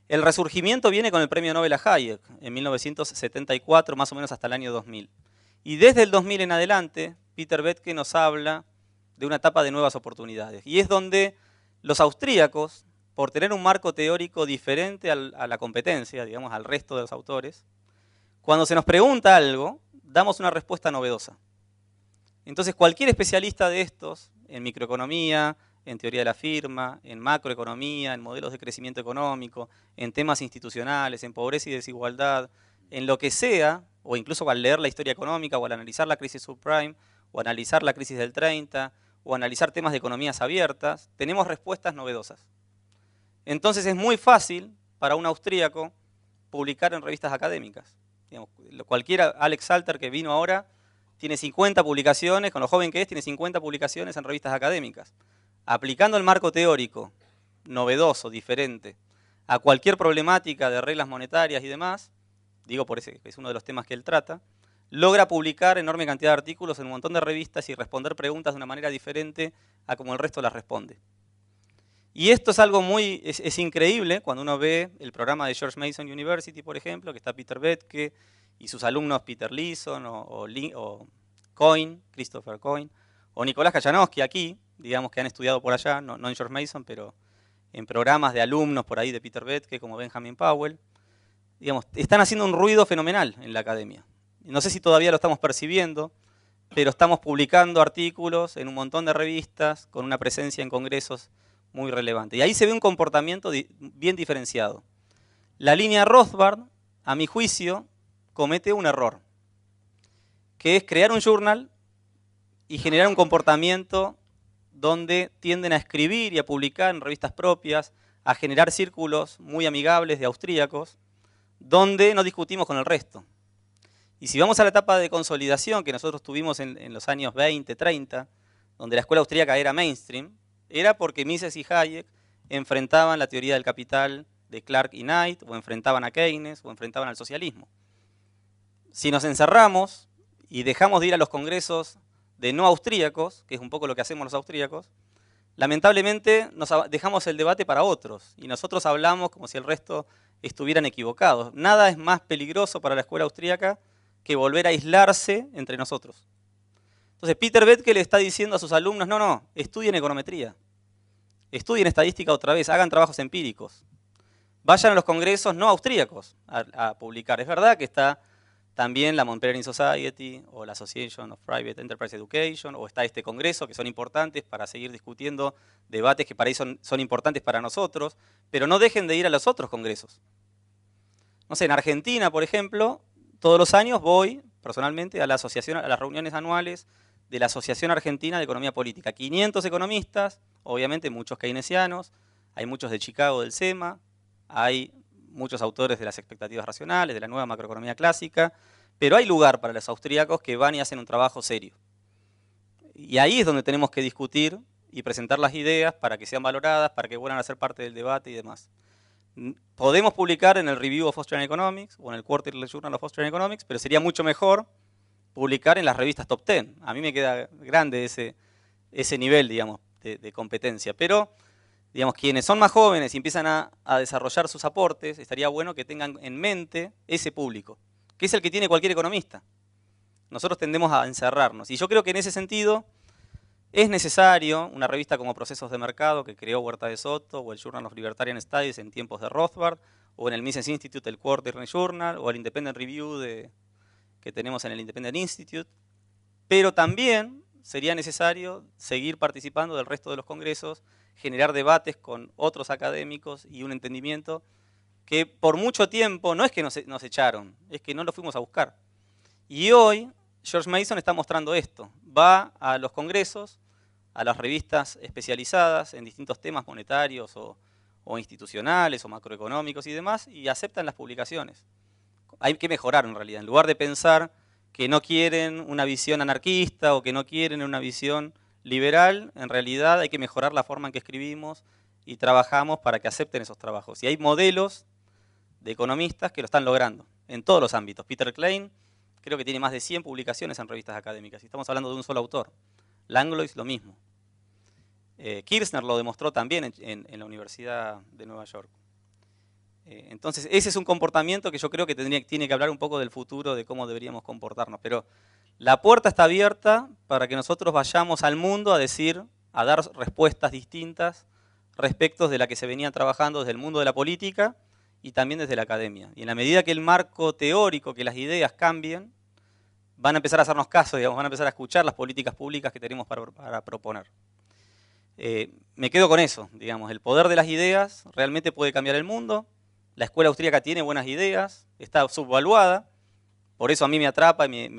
El resurgimiento viene con el premio Nobel a Hayek, en 1974, más o menos hasta el año 2000. Y desde el 2000 en adelante, Peter Boettke nos habla de una etapa de nuevas oportunidades. Y es donde los austríacos, por tener un marco teórico diferente a la competencia, digamos, al resto de los autores, cuando se nos pregunta algo, damos una respuesta novedosa. Entonces, cualquier especialista de estos, en microeconomía, en teoría de la firma, en macroeconomía, en modelos de crecimiento económico, en temas institucionales, en pobreza y desigualdad, en lo que sea, o incluso al leer la historia económica, o al analizar la crisis subprime, o analizar la crisis del 30, o analizar temas de economías abiertas, tenemos respuestas novedosas. Entonces es muy fácil para un austríaco publicar en revistas académicas. Digamos, cualquiera, Alex Salter, que vino ahora, tiene 50 publicaciones, con lo joven que es, tiene 50 publicaciones en revistas académicas. Aplicando el marco teórico, novedoso, diferente, a cualquier problemática de reglas monetarias y demás, digo por ese que es uno de los temas que él trata, logra publicar enorme cantidad de artículos en un montón de revistas y responder preguntas de una manera diferente a como el resto las responde. Y esto es algo es increíble cuando uno ve el programa de George Mason University, por ejemplo, que está Peter Boettke y sus alumnos Peter Leeson o Coyne, Christopher Coyne, o Nicolás Kajanowski aquí, digamos que han estudiado por allá, no en George Mason, pero en programas de alumnos por ahí de Peter Boettke, como Benjamin Powell. Digamos, están haciendo un ruido fenomenal en la academia. No sé si todavía lo estamos percibiendo, pero estamos publicando artículos en un montón de revistas, con una presencia en congresos muy relevante. Y ahí se ve un comportamiento bien diferenciado. La línea Rothbard, a mi juicio, comete un error, que es crear un journal y generar un comportamiento donde tienden a escribir y a publicar en revistas propias, a generar círculos muy amigables de austríacos, donde no discutimos con el resto. Y si vamos a la etapa de consolidación que nosotros tuvimos en los años 20, 30, donde la escuela austríaca era mainstream, era porque Mises y Hayek enfrentaban la teoría del capital de Clark y Knight, o enfrentaban a Keynes, o enfrentaban al socialismo. Si nos encerramos y dejamos de ir a los congresos de no austríacos, que es un poco lo que hacemos los austríacos, lamentablemente dejamos el debate para otros, y nosotros hablamos como si el resto estuvieran equivocados. Nada es más peligroso para la escuela austríaca que volver a aislarse entre nosotros. Entonces Peter Boettke le está diciendo a sus alumnos, no, estudien econometría, estudien estadística otra vez, hagan trabajos empíricos, vayan a los congresos no austríacos a publicar. Es verdad que está también la Mount Pelerin Society o la Association of Private Enterprise Education, o está este congreso, que son importantes para seguir discutiendo debates que para ahí son importantes para nosotros, pero no dejen de ir a los otros congresos. No sé, en Argentina, por ejemplo, todos los años voy personalmente a las reuniones anuales de la Asociación Argentina de Economía Política. 500 economistas, obviamente muchos keynesianos, hay muchos de Chicago del SEMA, hay muchos autores de las expectativas racionales, de la nueva macroeconomía clásica, pero hay lugar para los austríacos que van y hacen un trabajo serio. Y ahí es donde tenemos que discutir y presentar las ideas para que sean valoradas, para que vuelvan a ser parte del debate y demás. Podemos publicar en el Review of Austrian Economics o en el Quarterly Journal of Austrian Economics, pero sería mucho mejor publicar en las revistas top 10. A mí me queda grande ese nivel, digamos, de competencia. Pero, digamos, quienes son más jóvenes y empiezan a desarrollar sus aportes, estaría bueno que tengan en mente ese público, que es el que tiene cualquier economista. Nosotros tendemos a encerrarnos. Y yo creo que en ese sentido es necesario una revista como Procesos de Mercado, que creó Huerta de Soto, o el Journal of Libertarian Studies en tiempos de Rothbard, o en el Mises Institute el Quarterly Journal, o el Independent Review que tenemos en el Independent Institute. Pero también sería necesario seguir participando del resto de los congresos, generar debates con otros académicos y un entendimiento que por mucho tiempo no es que nos echaron, es que no lo fuimos a buscar. Y hoy George Mason está mostrando esto. Va a los congresos, a las revistas especializadas en distintos temas monetarios o institucionales o macroeconómicos y demás, y aceptan las publicaciones. Hay que mejorar en realidad. En lugar de pensar que no quieren una visión anarquista o que no quieren una visión liberal, en realidad hay que mejorar la forma en que escribimos y trabajamos para que acepten esos trabajos. Y hay modelos de economistas que lo están logrando en todos los ámbitos. Peter Klein creo que tiene más de 100 publicaciones en revistas académicas, y estamos hablando de un solo autor. Langlois lo mismo. Kirchner lo demostró también en la Universidad de Nueva York. Entonces ese es un comportamiento que yo creo que tiene que hablar un poco del futuro, de cómo deberíamos comportarnos. Pero la puerta está abierta para que nosotros vayamos al mundo a dar respuestas distintas respecto de la que se venía trabajando desde el mundo de la política y también desde la academia. Y en la medida que el marco teórico, que las ideas cambien, van a empezar a hacernos caso, digamos, van a empezar a escuchar las políticas públicas que tenemos para proponer. Me quedo con eso, digamos, el poder de las ideas realmente puede cambiar el mundo. La escuela austríaca tiene buenas ideas, está subvaluada, Por eso a mí me atrapa y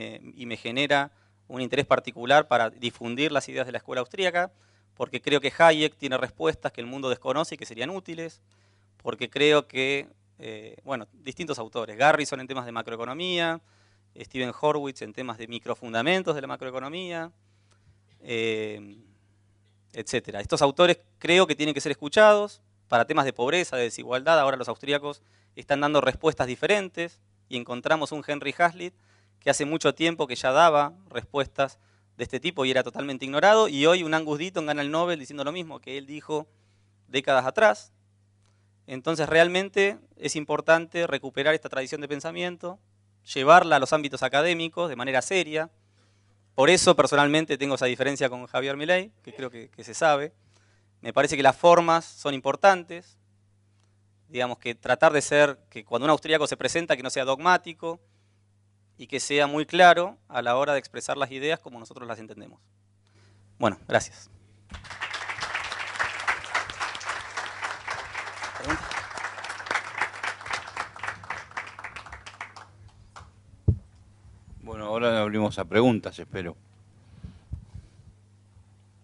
me genera un interés particular para difundir las ideas de la escuela austríaca, porque creo que Hayek tiene respuestas que el mundo desconoce y que serían útiles, porque creo que, bueno, distintos autores, Garrison en temas de macroeconomía, Stephen Horwitz en temas de microfundamentos de la macroeconomía, etcétera. Estos autores creo que tienen que ser escuchados para temas de pobreza, de desigualdad. Ahora los austríacos están dando respuestas diferentes y encontramos un Henry Hazlitt que hace mucho tiempo que ya daba respuestas de este tipo y era totalmente ignorado, y hoy un Angus Deaton gana el Nobel diciendo lo mismo que él dijo décadas atrás. Entonces realmente es importante recuperar esta tradición de pensamiento, llevarla a los ámbitos académicos de manera seria. Por eso personalmente tengo esa diferencia con Javier Milei, que creo que se sabe. Me parece que las formas son importantes, digamos que tratar de ser, que cuando un austríaco se presenta, que no sea dogmático y que sea muy claro a la hora de expresar las ideas como nosotros las entendemos. Bueno, gracias. ¿Pregunta? Bueno, ahora abrimos a preguntas, espero.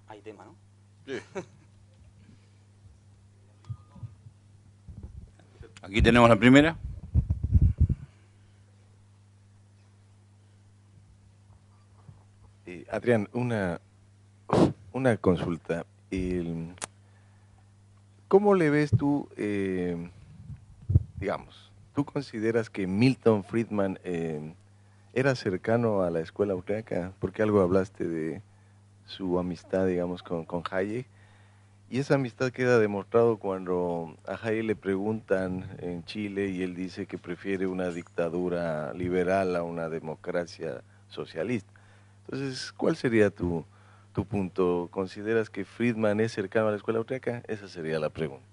Hay tema, ¿no? Sí. Aquí tenemos la primera. Adrián, una consulta. ¿Cómo le ves tú, digamos, tú consideras que Milton Friedman era cercano a la escuela austríaca? Porque algo hablaste de su amistad, digamos, con Hayek. Y esa amistad queda demostrado cuando a Hayek le preguntan en Chile y él dice que prefiere una dictadura liberal a una democracia socialista. Entonces, ¿cuál sería tu punto? ¿Consideras que Friedman es cercano a la escuela austríaca? Esa sería la pregunta.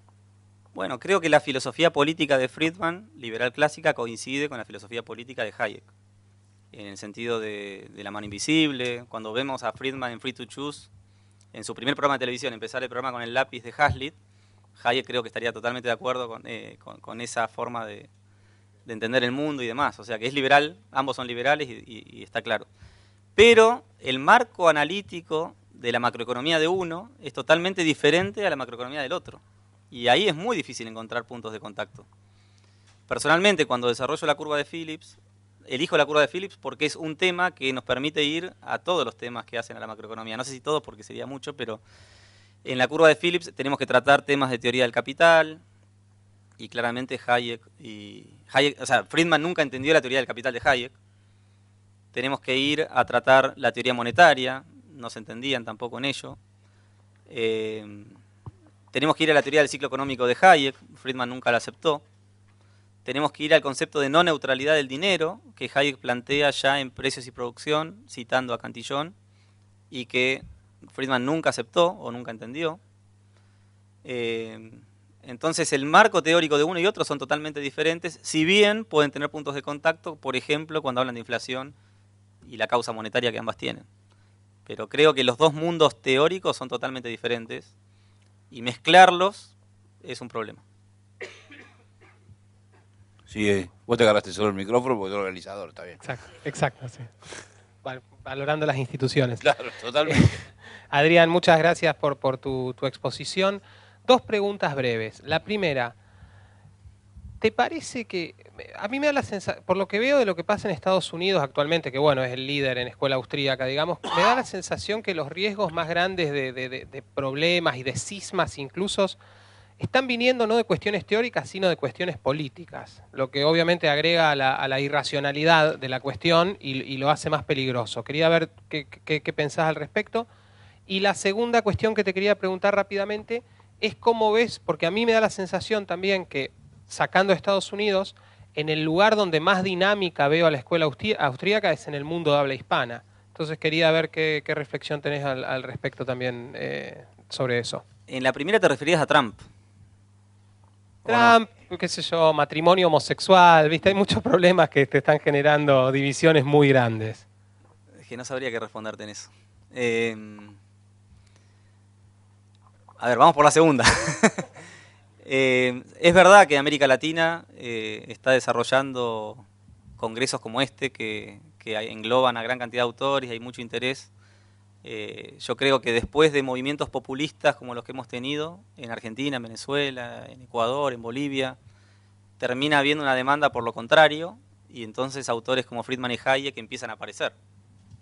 Bueno, creo que la filosofía política de Friedman, liberal clásica, coincide con la filosofía política de Hayek. En el sentido de la mano invisible, cuando vemos a Friedman en Free to Choose, en su primer programa de televisión, empezar el programa con el lápiz de Hazlitt, Hayek creo que estaría totalmente de acuerdo con esa forma de entender el mundo y demás. O sea, que es liberal, ambos son liberales y está claro. Pero el marco analítico de la macroeconomía de uno es totalmente diferente a la macroeconomía del otro. Y ahí es muy difícil encontrar puntos de contacto. Personalmente, cuando desarrollo la curva de Phillips, elijo la curva de Phillips porque es un tema que nos permite ir a todos los temas que hacen a la macroeconomía. No sé si todos porque sería mucho, pero en la curva de Phillips tenemos que tratar temas de teoría del capital y claramente Hayek, o sea, Friedman nunca entendió la teoría del capital de Hayek. Tenemos que ir a tratar la teoría monetaria, no se entendían tampoco en ello. Tenemos que ir a la teoría del ciclo económico de Hayek, Friedman nunca la aceptó. Tenemos que ir al concepto de no neutralidad del dinero, que Hayek plantea ya en Precios y Producción, citando a Cantillon, y que Friedman nunca aceptó o nunca entendió. Entonces el marco teórico de uno y otro son totalmente diferentes, si bien pueden tener puntos de contacto, por ejemplo, cuando hablan de inflación y la causa monetaria que ambas tienen. Pero creo que los dos mundos teóricos son totalmente diferentes y mezclarlos es un problema. Sí, vos te agarraste solo el micrófono porque sos organizador, está bien. Exacto, sí. Valorando las instituciones. Claro, totalmente. Adrián, muchas gracias por tu exposición. Dos preguntas breves. La primera, ¿te parece que, a mí me da la sensación, por lo que veo de lo que pasa en Estados Unidos actualmente, que bueno, es el líder en escuela austríaca, digamos, me da la sensación que los riesgos más grandes de problemas y de cismas incluso están viniendo no de cuestiones teóricas, sino de cuestiones políticas, lo que obviamente agrega a la irracionalidad de la cuestión y lo hace más peligroso. Quería ver qué pensás al respecto. Y la segunda cuestión que te quería preguntar rápidamente es cómo ves, porque a mí me da la sensación también que, sacando a Estados Unidos, en el lugar donde más dinámica veo a la escuela austríaca es en el mundo de habla hispana. Entonces quería ver qué reflexión tenés al respecto también sobre eso. En la primera te referías a Trump. Trump, qué sé yo, matrimonio homosexual, ¿viste? Hay muchos problemas que te están generando divisiones muy grandes. Es que no sabría qué responderte en eso. A ver, vamos por la segunda. Es verdad que América Latina está desarrollando congresos como este que engloban a gran cantidad de autores, hay mucho interés. Yo creo que después de movimientos populistas como los que hemos tenido en Argentina, en Venezuela, en Ecuador, en Bolivia, termina habiendo una demanda por lo contrario, y entonces autores como Friedman y Hayek empiezan a aparecer.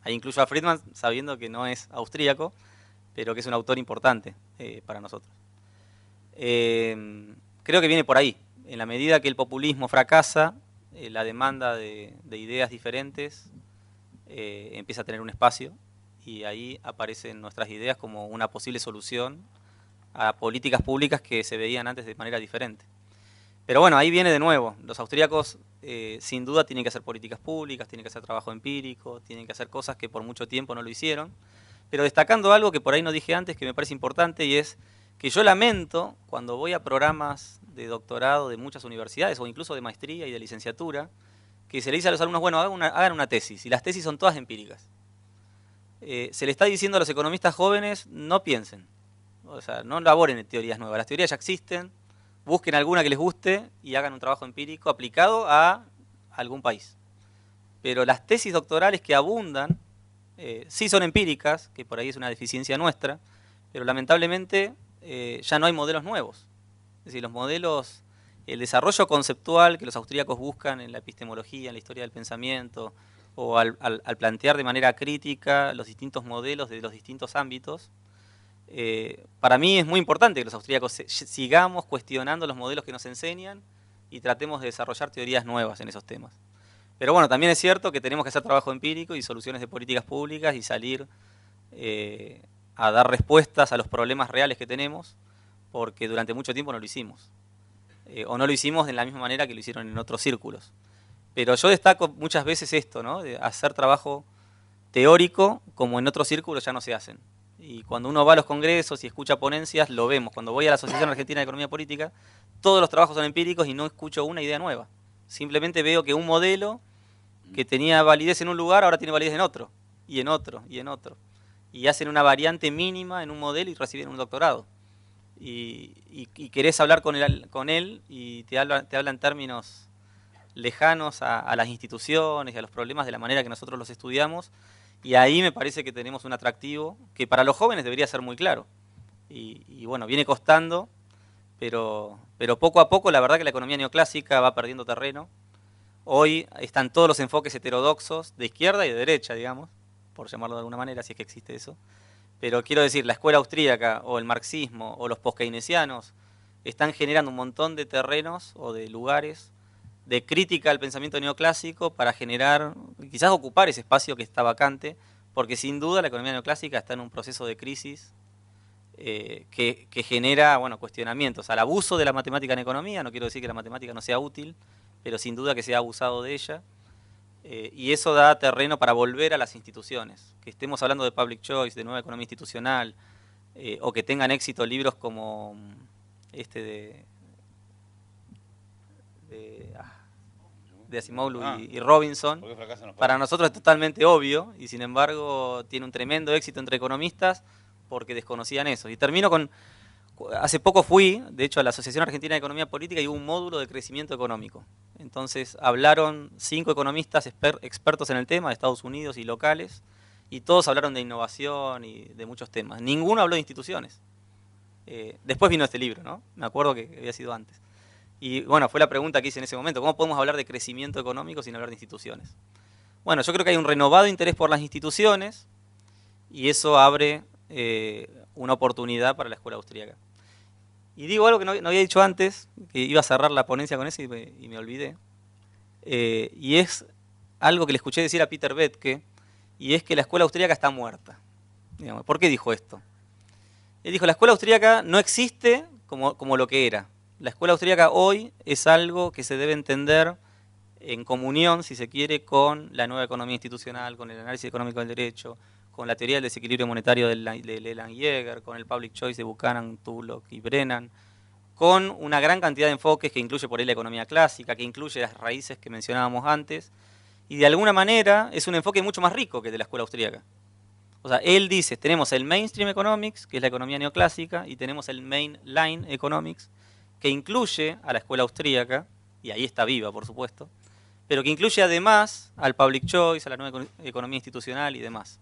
Ahí incluyo a Friedman sabiendo que no es austríaco, pero que es un autor importante para nosotros. Creo que viene por ahí. En la medida que el populismo fracasa, la demanda de ideas diferentes empieza a tener un espacio, y ahí aparecen nuestras ideas como una posible solución a políticas públicas que se veían antes de manera diferente. Pero bueno, ahí viene de nuevo. Los austríacos sin duda tienen que hacer políticas públicas, tienen que hacer trabajo empírico, tienen que hacer cosas que por mucho tiempo no lo hicieron. Pero destacando algo que por ahí no dije antes, que me parece importante, y es que yo lamento cuando voy a programas de doctorado de muchas universidades, o incluso de maestría y de licenciatura, que se le dice a los alumnos, bueno, hagan una tesis, y las tesis son todas empíricas. Se le está diciendo a los economistas jóvenes, no piensen, o sea, no elaboren en teorías nuevas, las teorías ya existen, busquen alguna que les guste y hagan un trabajo empírico aplicado a algún país. Pero las tesis doctorales que abundan, sí son empíricas, que por ahí es una deficiencia nuestra, pero lamentablemente ya no hay modelos nuevos. Es decir, los modelos, el desarrollo conceptual que los austríacos buscan en la epistemología, en la historia del pensamiento, o al plantear de manera crítica los distintos modelos de los distintos ámbitos, para mí es muy importante que los austríacos sigamos cuestionando los modelos que nos enseñan y tratemos de desarrollar teorías nuevas en esos temas. Pero bueno, también es cierto que tenemos que hacer trabajo empírico y soluciones de políticas públicas y salir a dar respuestas a los problemas reales que tenemos, porque durante mucho tiempo no lo hicimos. O no lo hicimos de la misma manera que lo hicieron en otros círculos. Pero yo destaco muchas veces esto, ¿no? De hacer trabajo teórico como en otros círculos ya no se hacen. Y cuando uno va a los congresos y escucha ponencias, lo vemos. Cuando voy a la Asociación Argentina de Economía Política, todos los trabajos son empíricos y no escucho una idea nueva. Simplemente veo que un modelo que tenía validez en un lugar ahora tiene validez en otro, y en otro, y en otro. Y hacen una variante mínima en un modelo y reciben un doctorado. Y querés hablar con él y te habla en términos lejanos a las instituciones y a los problemas de la manera que nosotros los estudiamos, y ahí me parece que tenemos un atractivo que para los jóvenes debería ser muy claro. Y bueno, viene costando, pero poco a poco la verdad que la economía neoclásica va perdiendo terreno. Hoy están todos los enfoques heterodoxos de izquierda y de derecha, digamos, por llamarlo de alguna manera, si es que existe eso. Pero quiero decir, la escuela austríaca o el marxismo o los post-keynesianos están generando un montón de terrenos o de lugares de crítica al pensamiento neoclásico para generar, quizás ocupar ese espacio que está vacante, porque sin duda la economía neoclásica está en un proceso de crisis que genera cuestionamientos al abuso de la matemática en economía. No quiero decir que la matemática no sea útil, pero sin duda que se ha abusado de ella, y eso da terreno para volver a las instituciones. Que estemos hablando de public choice, de nueva economía institucional, o que tengan éxito libros como este de Asimov y Robinson, para nosotros es totalmente obvio, y sin embargo tiene un tremendo éxito entre economistas porque desconocían eso. Y termino con, hace poco fui, de hecho, a la Asociación Argentina de Economía Política y hubo un módulo de crecimiento económico. Entonces hablaron 5 economistas expertos en el tema, de Estados Unidos y locales, y todos hablaron de innovación y de muchos temas. Ninguno habló de instituciones. Después vino este libro, ¿no? Me acuerdo que había sido antes. Y bueno, fue la pregunta que hice en ese momento: ¿cómo podemos hablar de crecimiento económico sin hablar de instituciones? Bueno, yo creo que hay un renovado interés por las instituciones y eso abre una oportunidad para la escuela austríaca. Y digo algo que no había dicho antes, que iba a cerrar la ponencia con eso y me olvidé. Y es algo que le escuché decir a Peter Boettke, y es que la escuela austríaca está muerta. Digamos, ¿por qué dijo esto? Él dijo: la escuela austríaca no existe como lo que era. La escuela austríaca hoy es algo que se debe entender en comunión, si se quiere, con la nueva economía institucional, con el análisis económico del derecho, con la teoría del desequilibrio monetario de Leland Yeager, con el public choice de Buchanan, Tullock y Brennan, con una gran cantidad de enfoques que incluye por ahí la economía clásica, que incluye las raíces que mencionábamos antes, y de alguna manera es un enfoque mucho más rico que el de la escuela austríaca. O sea, él dice, tenemos el mainstream economics, que es la economía neoclásica, y tenemos el mainline economics, que incluye a la escuela austríaca, y ahí está viva, por supuesto, pero que incluye además al public choice, a la nueva economía institucional y demás.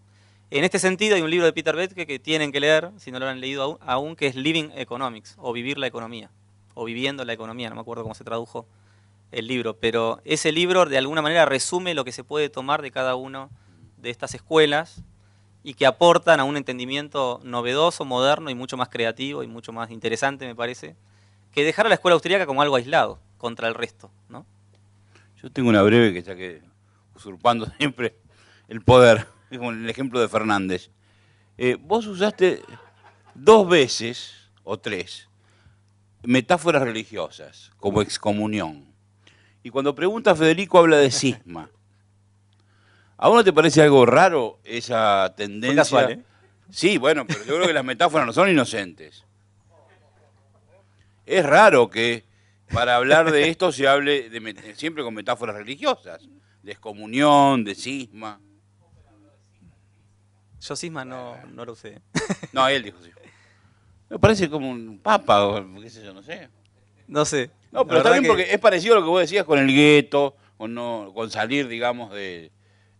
En este sentido hay un libro de Peter Boettke que tienen que leer, si no lo han leído aún, que es Living Economics, o Vivir la Economía, o Viviendo la Economía, no me acuerdo cómo se tradujo el libro, pero ese libro de alguna manera resume lo que se puede tomar de cada una de estas escuelas y que aportan a un entendimiento novedoso, moderno y mucho más creativo y mucho más interesante, me parece, que dejar a la escuela austríaca como algo aislado contra el resto, ¿no? Yo tengo una breve que ya que usurpando siempre el poder, como el ejemplo de Fernández. Vos usaste 2 veces, o 3, metáforas religiosas, como excomunión. Y cuando pregunta Federico habla de cisma. ¿A vos no te parece algo raro esa tendencia? Fue casual, ¿eh? Sí, bueno, pero yo creo que las metáforas no son inocentes. Es raro que para hablar de esto se hable siempre con metáforas religiosas, de excomunión, de cisma. Yo cisma no lo usé. No, él dijo cisma. Me parece como un papa o qué sé yo, no sé. No sé. No, pero está bien porque es parecido a lo que vos decías con el gueto, con salir, digamos,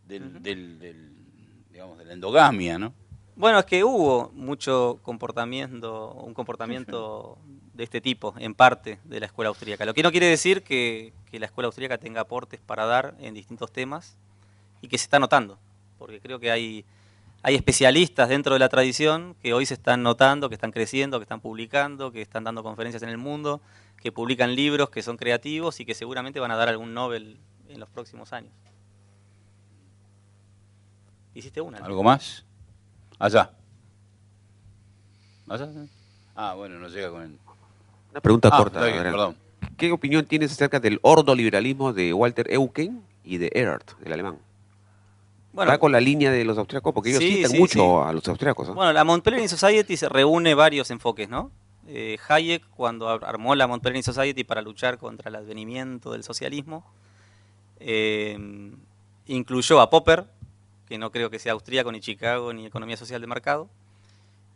digamos, de la endogamia, ¿no? Bueno, es que hubo mucho un comportamiento de este tipo, en parte, de la escuela austríaca. Lo que no quiere decir que la escuela austríaca tenga aportes para dar en distintos temas y que se está notando, porque creo que hay especialistas dentro de la tradición que hoy se están notando, que están creciendo, que están publicando, que están dando conferencias en el mundo, que publican libros que son creativos y que seguramente van a dar algún Nobel en los próximos años. ¿Hiciste una? ¿Algo más? Allá. ¿Allá? Ah, bueno, no llega con él. Una pregunta corta, bien, Adrián. perdón. ¿Qué opinión tienes acerca del ordoliberalismo de Walter Eucken y de Erhard, del alemán? Bueno, ¿Va con la línea de los austriacos? Porque ellos sí, citan sí, mucho sí. a los austriacos, ¿no? Bueno, la Mont Pelerin Society se reúne varios enfoques, ¿no? Hayek, cuando armó la Mont Pelerin Society para luchar contra el advenimiento del socialismo, incluyó a Popper, que no creo que sea austríaco, ni Chicago, ni economía social de mercado.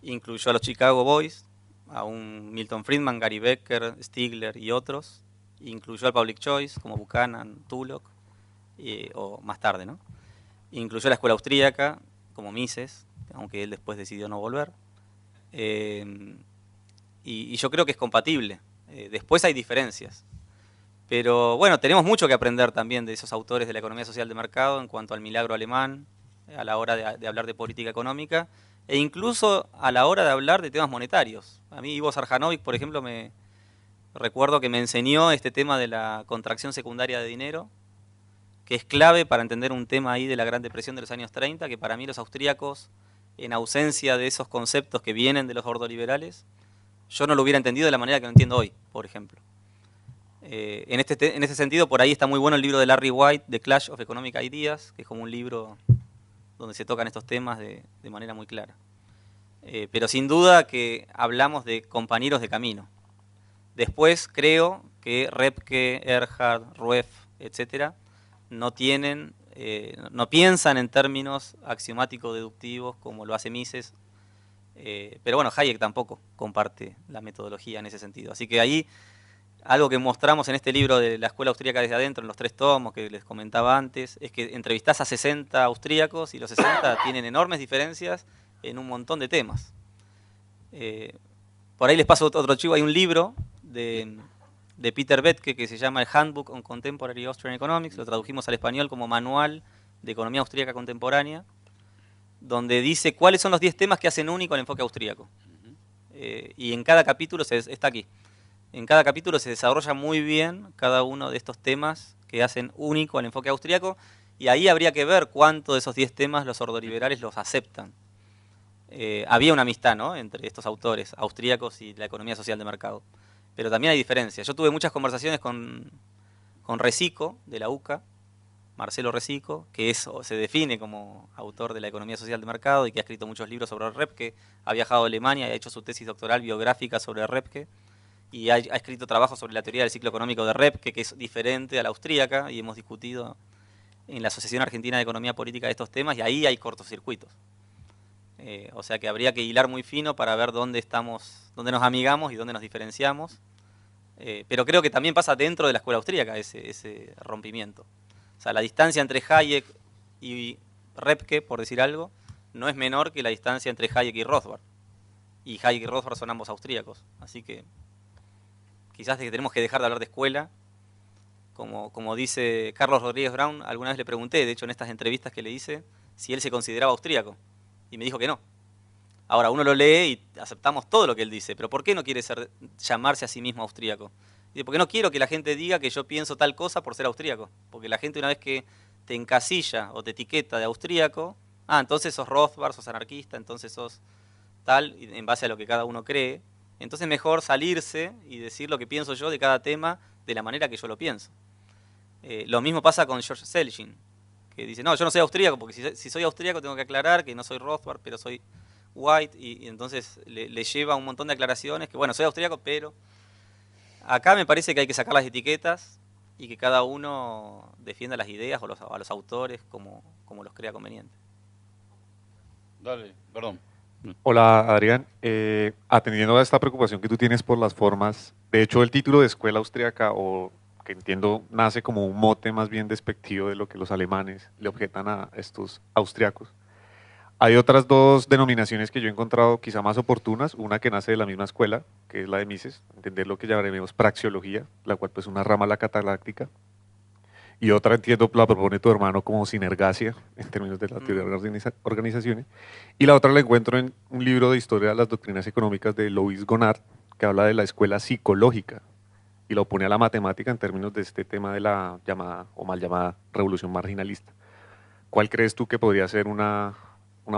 Incluyó a los Chicago Boys, a un Milton Friedman, Gary Becker, Stigler y otros. Incluyó al Public Choice, como Buchanan, Tullock, o más tarde, ¿no? Incluyó a la escuela austríaca, como Mises, aunque él después decidió no volver. Y yo creo que es compatible. Después hay diferencias. Pero bueno, tenemos mucho que aprender también de esos autores de la economía social de mercado en cuanto al milagro alemán, a la hora de hablar de política económica, e incluso a la hora de hablar de temas monetarios. A mí Ivo Sarjanovic, por ejemplo, recuerdo que me enseñó este tema de la contracción secundaria de dinero, que es clave para entender un tema ahí de la Gran Depresión de los años 30, que para mí los austríacos, en ausencia de esos conceptos que vienen de los ordoliberales, yo no lo hubiera entendido de la manera que lo entiendo hoy, por ejemplo. En este sentido, por ahí está muy bueno el libro de Larry White, The Clash of Economic Ideas, que es como un libro donde se tocan estos temas de manera muy clara. Pero sin duda que hablamos de compañeros de camino. Después creo que Repke, Erhard, Rueff, etcétera, no piensan en términos axiomático-deductivos como lo hace Mises, pero bueno, Hayek tampoco comparte la metodología en ese sentido. Así que ahí, algo que mostramos en este libro de la Escuela Austríaca desde adentro, en los 3 tomos que les comentaba antes, es que entrevistás a 60 austríacos y los 60 tienen enormes diferencias en un montón de temas. Por ahí les paso otro chivo, hay un libro de Peter Boettke que se llama el Handbook on Contemporary Austrian Economics, lo tradujimos al español como Manual de Economía Austríaca Contemporánea, donde dice cuáles son los 10 temas que hacen único al enfoque austríaco. Y en cada capítulo, está aquí, en cada capítulo se desarrolla muy bien cada uno de estos temas que hacen único al enfoque austríaco, y ahí habría que ver cuánto de esos 10 temas los ordoliberales los aceptan. Había una amistad, ¿no?, entre estos autores austríacos y la economía social de mercado. Pero también hay diferencias. Yo tuve muchas conversaciones con Resico, de la UCA, Marcelo Resico, que se define como autor de la economía social de mercado y que ha escrito muchos libros sobre Repke, ha viajado a Alemania y ha hecho su tesis doctoral biográfica sobre Repke, y ha escrito trabajos sobre la teoría del ciclo económico de Repke, que es diferente a la austríaca, y hemos discutido en la Asociación Argentina de Economía Política de estos temas, y ahí hay cortocircuitos. O sea que habría que hilar muy fino para ver dónde nos amigamos y dónde nos diferenciamos. Pero creo que también pasa dentro de la escuela austríaca ese rompimiento. O sea, la distancia entre Hayek y Repke, por decir algo, no es menor que la distancia entre Hayek y Rothbard. Y Hayek y Rothbard son ambos austríacos. Así que quizás tenemos que dejar de hablar de escuela. Como dice Carlos Rodríguez Brown, alguna vez le pregunté, de hecho en estas entrevistas que le hice, si él se consideraba austríaco. Y me dijo que no. Ahora, uno lo lee y aceptamos todo lo que él dice, pero ¿por qué no quiere llamarse a sí mismo austríaco? Dice, porque no quiero que la gente diga que yo pienso tal cosa por ser austríaco. Porque la gente, una vez que te encasilla o te etiqueta de austríaco, entonces sos Rothbard, sos anarquista, entonces sos tal, en base a lo que cada uno cree. Entonces mejor salirse y decir lo que pienso yo de cada tema de la manera que yo lo pienso. Lo mismo pasa con George Selgin, que dice, no, yo no soy austríaco, porque si soy austríaco tengo que aclarar que no soy Rothbard, pero soy White, y entonces le lleva un montón de aclaraciones, que bueno, soy austríaco, pero acá me parece que hay que sacar las etiquetas y que cada uno defienda las ideas o a los autores como los crea conveniente. Dale, perdón. Hola Adrián, atendiendo a esta preocupación que tú tienes por las formas, de hecho el título de escuela austríaca, o que entiendo nace como un mote más bien despectivo de lo que los alemanes le objetan a estos austriacos. Hay otras dos denominaciones que yo he encontrado quizá más oportunas, una que nace de la misma escuela, que es la de Mises, entender lo que llamaremos praxeología, la cual pues es una rama de la catagaláctica, y otra, entiendo, la propone tu hermano como sinergasia, en términos de la teoría de organizaciones, y la otra la encuentro en un libro de historia de las doctrinas económicas de Louis Gonard, que habla de la escuela psicológica, y lo opone a la matemática en términos de este tema de la llamada, o mal llamada, revolución marginalista. ¿Cuál crees tú que podría ser una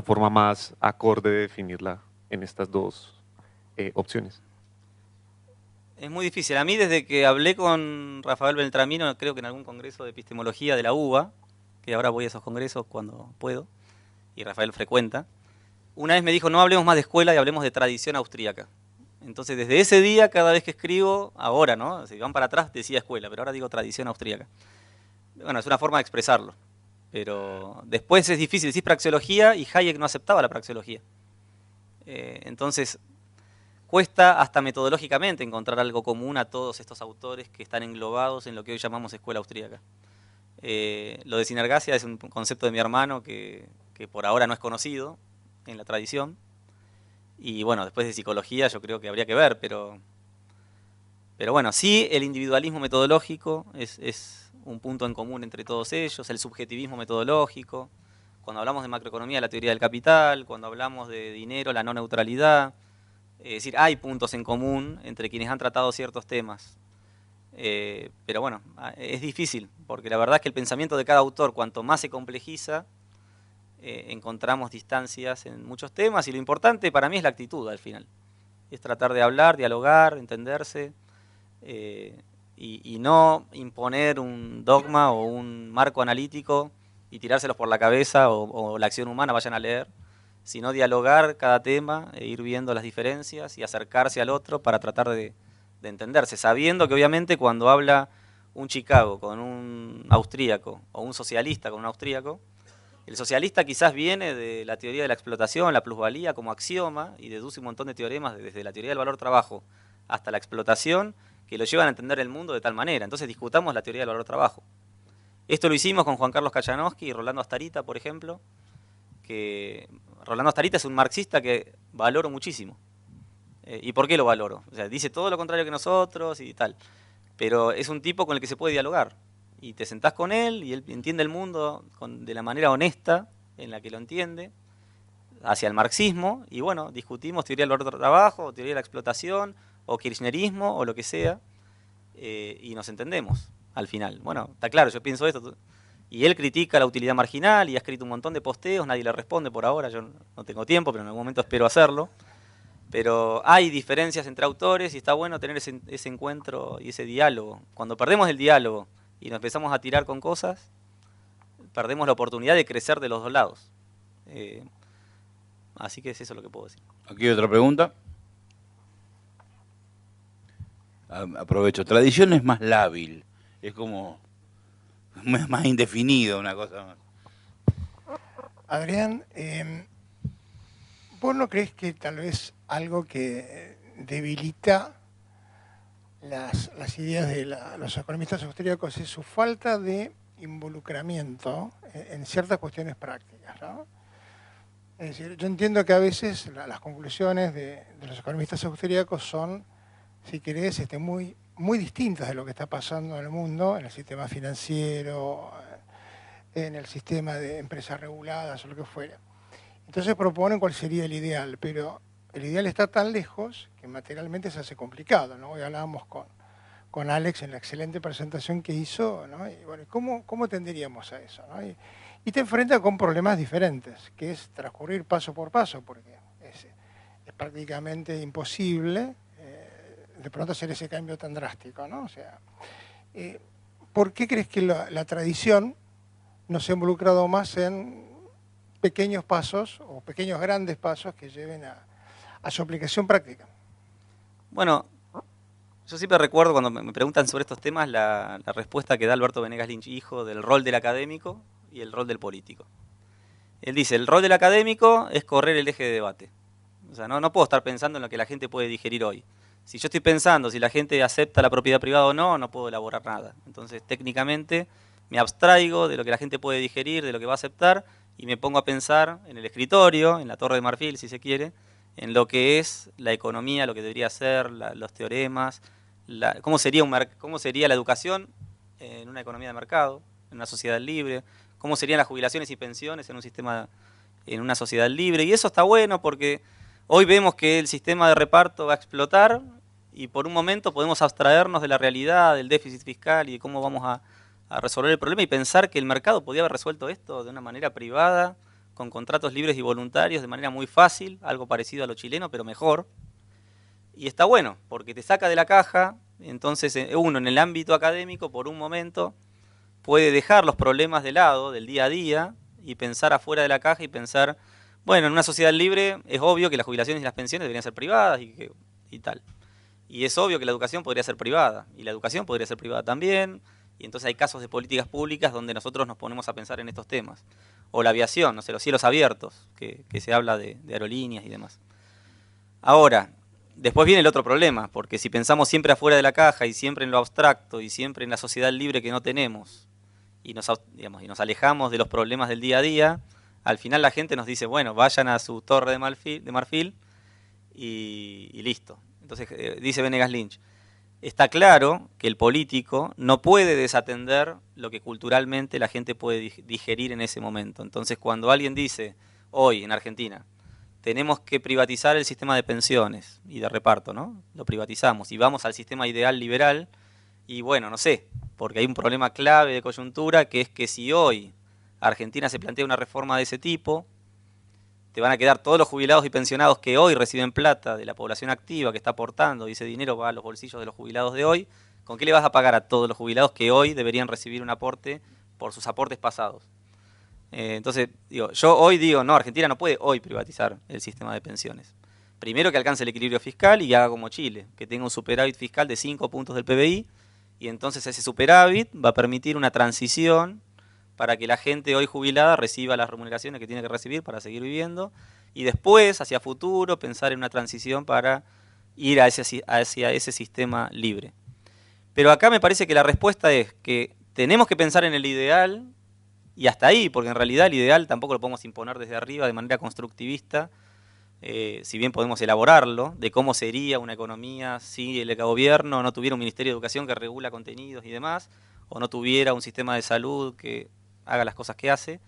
forma más acorde de definirla en estas dos opciones? Es muy difícil. A mí, desde que hablé con Rafael Beltramino, creo que en algún congreso de epistemología de la UBA, que ahora voy a esos congresos cuando puedo, y Rafael frecuenta, una vez me dijo, no hablemos más de escuela y hablemos de tradición austríaca. Entonces, desde ese día, cada vez que escribo, ahora, ¿no? Si van para atrás, decía escuela, pero ahora digo tradición austríaca. Bueno, es una forma de expresarlo. Pero después es difícil, decís praxeología y Hayek no aceptaba la praxeología. Entonces, cuesta hasta metodológicamente encontrar algo común a todos estos autores que están englobados en lo que hoy llamamos escuela austríaca. Lo de sinergasia es un concepto de mi hermano que por ahora no es conocido en la tradición. Y bueno, después de psicología yo creo que habría que ver, pero bueno, sí, el individualismo metodológico es un punto en común entre todos ellos, el subjetivismo metodológico, cuando hablamos de macroeconomía, la teoría del capital, cuando hablamos de dinero, la no neutralidad. Es decir, hay puntos en común entre quienes han tratado ciertos temas. Pero bueno, es difícil, porque la verdad es que el pensamiento de cada autor, cuanto más se complejiza, encontramos distancias en muchos temas, y lo importante para mí es la actitud al final. Es tratar de hablar, dialogar, entenderse, y no imponer un dogma o un marco analítico y tirárselos por la cabeza, o la acción humana, vayan a leer, sino dialogar cada tema e ir viendo las diferencias y acercarse al otro para tratar de entenderse, sabiendo que obviamente cuando habla un Chicago con un austríaco o un socialista con un austríaco, el socialista quizás viene de la teoría de la explotación, la plusvalía como axioma, y deduce un montón de teoremas desde la teoría del valor-trabajo hasta la explotación, que lo llevan a entender el mundo de tal manera. Entonces discutamos la teoría del valor-trabajo. Esto lo hicimos con Juan Carlos Kachanovsky y Rolando Astarita, por ejemplo, que Rolando Astarita es un marxista que valoro muchísimo. ¿Y por qué lo valoro? O sea, dice todo lo contrario que nosotros y tal, pero es un tipo con el que se puede dialogar. Y te sentás con él y él entiende el mundo de la manera honesta en la que lo entiende, hacia el marxismo, y bueno, discutimos teoría del trabajo, teoría de la explotación, o kirchnerismo, o lo que sea, y nos entendemos al final. Bueno, está claro, yo pienso esto, y él critica la utilidad marginal y ha escrito un montón de posteos, nadie le responde por ahora, yo no tengo tiempo, pero en algún momento espero hacerlo. Pero hay diferencias entre autores y está bueno tener ese encuentro y ese diálogo. Cuando perdemos el diálogo y nos empezamos a tirar con cosas, perdemos la oportunidad de crecer de los dos lados. Así que es eso lo que puedo decir. Aquí hay otra pregunta. Aprovecho. Tradición es más lábil, es como más indefinido, una cosa más. Adrián, ¿vos no crees que tal vez algo que debilita las ideas de los economistas austríacos es su falta de involucramiento en ciertas cuestiones prácticas, ¿no? Es decir, yo entiendo que a veces las conclusiones de los economistas austríacos son, si querés, muy, muy distintas de lo que está pasando en el mundo, en el sistema financiero, en el sistema de empresas reguladas o lo que fuera. Entonces proponen cuál sería el ideal, pero el ideal está tan lejos que materialmente se hace complicado, ¿no? Hoy hablábamos con Alex en la excelente presentación que hizo, ¿no? Y bueno, ¿cómo tenderíamos a eso, ¿no? Y te enfrentas con problemas diferentes, que es transcurrir paso por paso, porque es prácticamente imposible de pronto hacer ese cambio tan drástico, ¿no? O sea, ¿por qué crees que la tradición nos ha involucrado más en pequeños pasos o pequeños grandes pasos que lleven a su aplicación práctica? Bueno, yo siempre recuerdo cuando me preguntan sobre estos temas la respuesta que da Alberto Venegas Lynch, hijo, del rol del académico y el rol del político. Él dice, el rol del académico es correr el eje de debate. O sea, no puedo estar pensando en lo que la gente puede digerir hoy. Si yo estoy pensando si la gente acepta la propiedad privada o no, no puedo elaborar nada. Entonces, técnicamente, me abstraigo de lo que la gente puede digerir, de lo que va a aceptar, y me pongo a pensar en el escritorio, en la Torre de Marfil, si se quiere, en lo que es la economía, lo que debería ser, los teoremas, cómo sería la educación en una economía de mercado, en una sociedad libre, cómo serían las jubilaciones y pensiones en una sociedad libre. Y eso está bueno porque hoy vemos que el sistema de reparto va a explotar y por un momento podemos abstraernos de la realidad, del déficit fiscal y de cómo vamos a resolver el problema y pensar que el mercado podía haber resuelto esto de una manera privada, con contratos libres y voluntarios, de manera muy fácil, algo parecido a lo chileno, pero mejor. Y está bueno, porque te saca de la caja, entonces uno en el ámbito académico, por un momento, puede dejar los problemas de lado, del día a día, y pensar afuera de la caja y pensar, bueno, en una sociedad libre es obvio que las jubilaciones y las pensiones deberían ser privadas y tal. Y es obvio que la educación podría ser privada, y la educación podría ser privada también, y entonces hay casos de políticas públicas donde nosotros nos ponemos a pensar en estos temas. O la aviación, no sé, los cielos abiertos, que se habla de aerolíneas y demás. Ahora, después viene el otro problema, porque si pensamos siempre afuera de la caja y siempre en lo abstracto y siempre en la sociedad libre que no tenemos y nos alejamos de los problemas del día a día, al final la gente nos dice, bueno, vayan a su torre de marfil y listo. Entonces, dice Venegas Lynch, está claro que el político no puede desatender lo que culturalmente la gente puede digerir en ese momento. Entonces, cuando alguien dice, hoy en Argentina, tenemos que privatizar el sistema de pensiones y de reparto, ¿no? Lo privatizamos y vamos al sistema ideal liberal y bueno, no sé, porque hay un problema clave de coyuntura que es que si hoy Argentina se plantea una reforma de ese tipo, te van a quedar todos los jubilados y pensionados que hoy reciben plata de la población activa que está aportando y ese dinero va a los bolsillos de los jubilados de hoy. ¿Con qué le vas a pagar a todos los jubilados que hoy deberían recibir un aporte por sus aportes pasados? Entonces, yo hoy digo, no, Argentina no puede hoy privatizar el sistema de pensiones. Primero que alcance el equilibrio fiscal y haga como Chile, que tenga un superávit fiscal de 5 puntos del PBI y entonces ese superávit va a permitir una transición para que la gente hoy jubilada reciba las remuneraciones que tiene que recibir para seguir viviendo y después, hacia futuro, pensar en una transición para ir hacia ese sistema libre. Pero acá me parece que la respuesta es que tenemos que pensar en el ideal y hasta ahí, porque en realidad el ideal tampoco lo podemos imponer desde arriba de manera constructivista, si bien podemos elaborarlo, de cómo sería una economía si el gobierno no tuviera un Ministerio de Educación que regula contenidos y demás, o no tuviera un sistema de salud que haga las cosas que hace,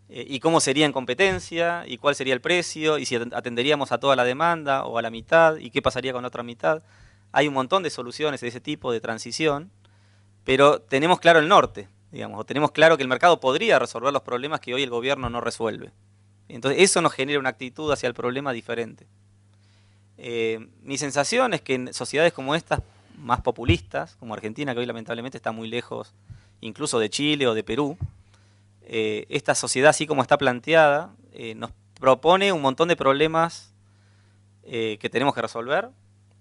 y cómo sería en competencia, y cuál sería el precio, y si atenderíamos a toda la demanda o a la mitad, y qué pasaría con la otra mitad. Hay un montón de soluciones de ese tipo de transición, pero tenemos claro el norte, digamos, o tenemos claro que el mercado podría resolver los problemas que hoy el gobierno no resuelve. Entonces eso nos genera una actitud hacia el problema diferente. Mi sensación es que en sociedades como estas, más populistas, como Argentina, que hoy lamentablemente está muy lejos incluso de Chile o de Perú, esta sociedad así como está planteada nos propone un montón de problemas que tenemos que resolver,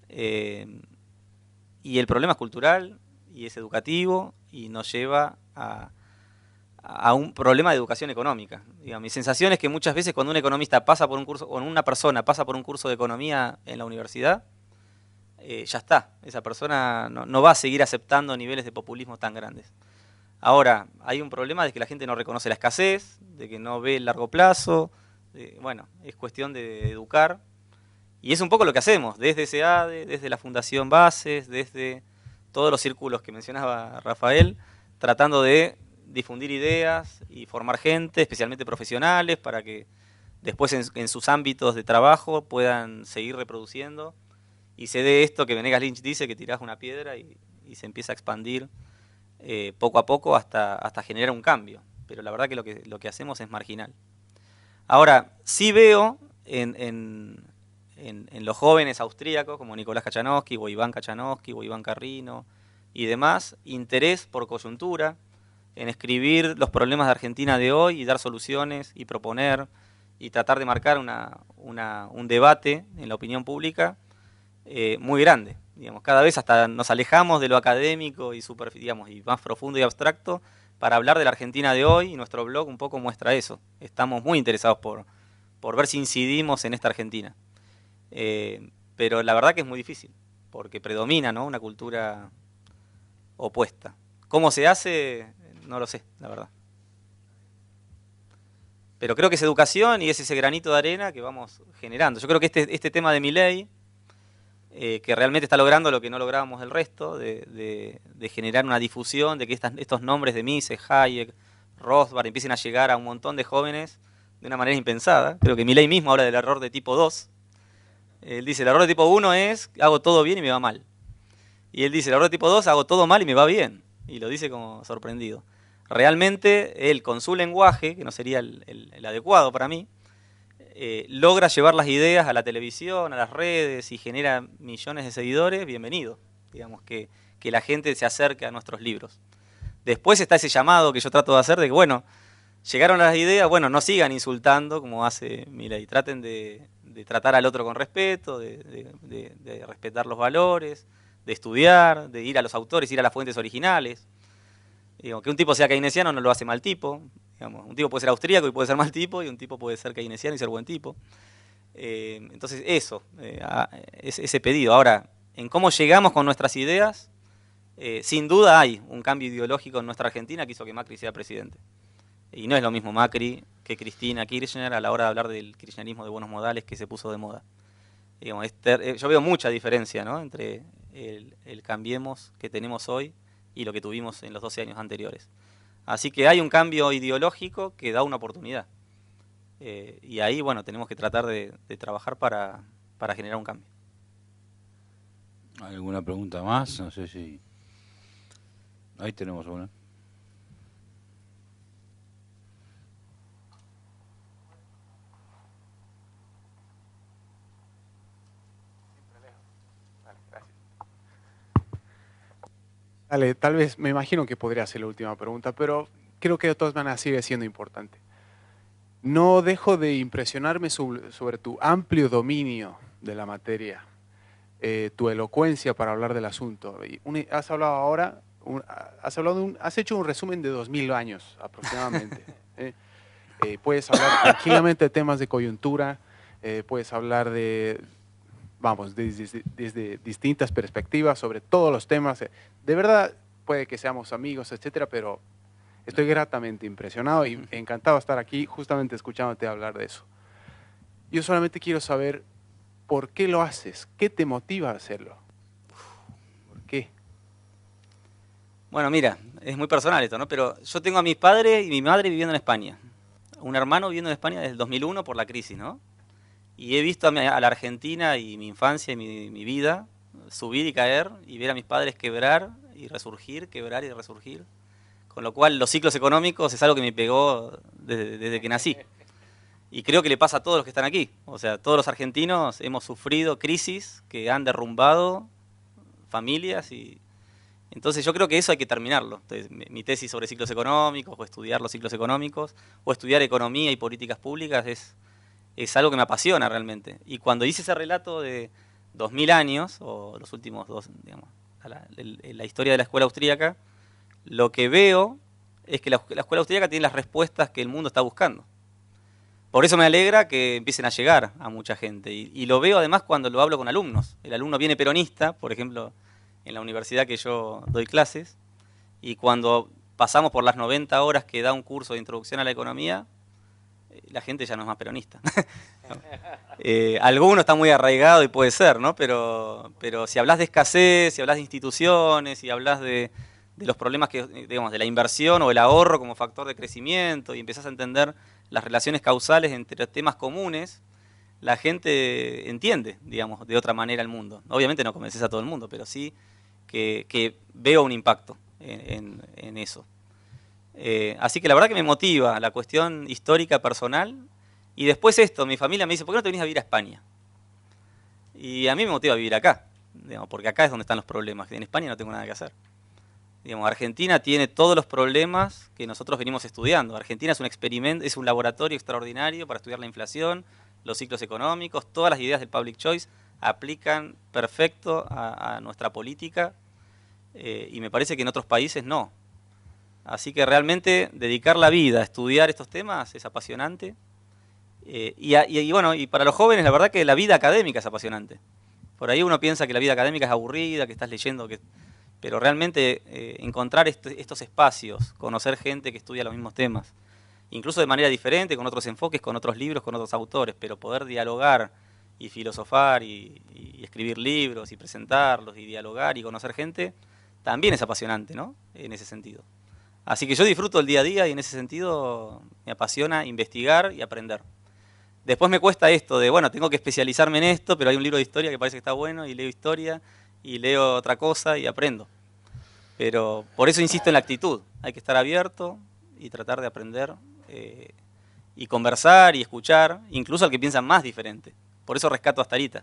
y el problema es cultural y es educativo y nos lleva a un problema de educación económica. Digamos, mi sensación es que muchas veces cuando un economista pasa por un curso, o una persona pasa por un curso de economía en la universidad, ya está, esa persona no va a seguir aceptando niveles de populismo tan grandes. Ahora, hay un problema de que la gente no reconoce la escasez, de que no ve el largo plazo. Bueno, es cuestión de educar. Y es un poco lo que hacemos, desde SEADE, desde la Fundación Bases, desde todos los círculos que mencionaba Rafael, tratando de difundir ideas y formar gente, especialmente profesionales, para que después en sus ámbitos de trabajo puedan seguir reproduciendo y se dé esto que Venegas Lynch dice, que tirás una piedra y se empieza a expandir poco a poco hasta generar un cambio. Pero la verdad que lo que hacemos es marginal. Ahora, sí veo en los jóvenes austríacos, como Nicolás Kachanowski, o Iván Kachanowski, o Iván Carrino y demás, interés por coyuntura, en escribir los problemas de Argentina de hoy y dar soluciones y proponer y tratar de marcar un debate en la opinión pública muy grande. Digamos, cada vez hasta nos alejamos de lo académico y, y más profundo y abstracto para hablar de la Argentina de hoy, y nuestro blog un poco muestra eso. Estamos muy interesados por ver si incidimos en esta Argentina. Pero la verdad que es muy difícil, porque predomina, ¿no?, una cultura opuesta. ¿Cómo se hace? No lo sé, la verdad. Pero creo que es educación y es ese granito de arena que vamos generando. Yo creo que este tema de Milei, que realmente está logrando lo que no lográbamos el resto, de generar una difusión, de que estos nombres de Mises, Hayek, Rothbard empiecen a llegar a un montón de jóvenes de una manera impensada. Creo que Milei mismo habla del error de tipo 2. Él dice, el error de tipo 1 es, hago todo bien y me va mal. Y él dice, el error de tipo 2, hago todo mal y me va bien. Y lo dice como sorprendido. Realmente él, con su lenguaje, que no sería el adecuado para mí, logra llevar las ideas a la televisión, a las redes, y genera millones de seguidores. Bienvenido. Digamos que la gente se acerque a nuestros libros. Después está ese llamado que yo trato de hacer de que, bueno, llegaron las ideas, bueno, no sigan insultando como hace Milei. Traten de tratar al otro con respeto, de respetar los valores, de estudiar, de ir a los autores, ir a las fuentes originales. Digo, que un tipo sea keynesiano no lo hace mal tipo. Digamos, un tipo puede ser austríaco y puede ser mal tipo, y un tipo puede ser keynesiano y ser buen tipo. Entonces eso, ese pedido. Ahora, en cómo llegamos con nuestras ideas, sin duda hay un cambio ideológico en nuestra Argentina que hizo que Macri sea presidente. Y no es lo mismo Macri que Cristina Kirchner a la hora de hablar del kirchnerismo de buenos modales que se puso de moda. Digamos, yo veo mucha diferencia, ¿no?, entre el Cambiemos que tenemos hoy y lo que tuvimos en los 12 años anteriores. Así que hay un cambio ideológico que da una oportunidad. Y ahí, bueno, tenemos que tratar de trabajar para generar un cambio. ¿Alguna pregunta más? No sé si... Ahí tenemos una. Dale, tal vez, me imagino que podría ser la última pregunta, pero creo que de todas maneras sigue siendo importante. No dejo de impresionarme sobre tu amplio dominio de la materia, tu elocuencia para hablar del asunto. Has hablado ahora, has hecho un resumen de 2000 años aproximadamente. Puedes hablar tranquilamente de temas de coyuntura, puedes hablar desde distintas perspectivas sobre todos los temas. De verdad, puede que seamos amigos, etcétera, pero estoy gratamente impresionado y encantado de estar aquí justamente escuchándote hablar de eso. Yo solamente quiero saber por qué lo haces, qué te motiva a hacerlo. ¿Por qué? Bueno, mira, es muy personal esto, ¿no? Pero yo tengo a mis padres y mi madre viviendo en España. Un hermano viviendo en España desde el 2001 por la crisis, ¿no? Y he visto a la Argentina y mi infancia y mi vida subir y caer, y ver a mis padres quebrar y resurgir, quebrar y resurgir. Con lo cual los ciclos económicos es algo que me pegó desde que nací. Y creo que le pasa a todos los que están aquí. O sea, todos los argentinos hemos sufrido crisis que han derrumbado familias. Y entonces yo creo que eso hay que terminarlo. Entonces, mi tesis sobre ciclos económicos, o estudiar los ciclos económicos, o estudiar economía y políticas públicas es algo que me apasiona realmente. Y cuando hice ese relato de 2000 años, o los últimos dos, digamos, la historia de la escuela austríaca, lo que veo es que la escuela austríaca tiene las respuestas que el mundo está buscando. Por eso me alegra que empiecen a llegar a mucha gente. Y lo veo además cuando lo hablo con alumnos. El alumno viene peronista, por ejemplo, en la universidad que yo doy clases, y cuando pasamos por las 90 horas que da un curso de introducción a la economía, la gente ya no es más peronista. Alguno está muy arraigado y puede ser, ¿no? Pero si hablas de escasez, si hablas de instituciones, si hablas de los problemas que, digamos, de la inversión o el ahorro como factor de crecimiento y empezás a entender las relaciones causales entre temas comunes, la gente entiende, digamos, de otra manera el mundo. Obviamente no convences a todo el mundo, pero sí que veo un impacto en eso. Así que la verdad que me motiva la cuestión histórica personal. Y después esto, mi familia me dice, ¿por qué no te venís a vivir a España? Y a mí me motiva vivir acá, digamos, porque acá es donde están los problemas. En España no tengo nada que hacer. Digamos, Argentina tiene todos los problemas que nosotros venimos estudiando. Argentina es un experimento, es un laboratorio extraordinario para estudiar la inflación, los ciclos económicos, todas las ideas del public choice aplican perfecto a nuestra política y me parece que en otros países no. Así que realmente dedicar la vida a estudiar estos temas es apasionante. Bueno, y para los jóvenes la verdad que la vida académica es apasionante. Por ahí uno piensa que la vida académica es aburrida, que estás leyendo, pero realmente encontrar estos espacios, conocer gente que estudia los mismos temas, incluso de manera diferente, con otros enfoques, con otros libros, con otros autores, pero poder dialogar y filosofar y escribir libros y presentarlos y dialogar y conocer gente, también es apasionante, ¿no? En ese sentido. Así que yo disfruto el día a día y en ese sentido me apasiona investigar y aprender. Después me cuesta esto de, bueno, tengo que especializarme en esto, pero hay un libro de historia que parece que está bueno y leo historia y leo otra cosa y aprendo. Pero por eso insisto en la actitud. Hay que estar abierto y tratar de aprender y conversar y escuchar, incluso al que piensa más diferente. Por eso rescato a Astarita.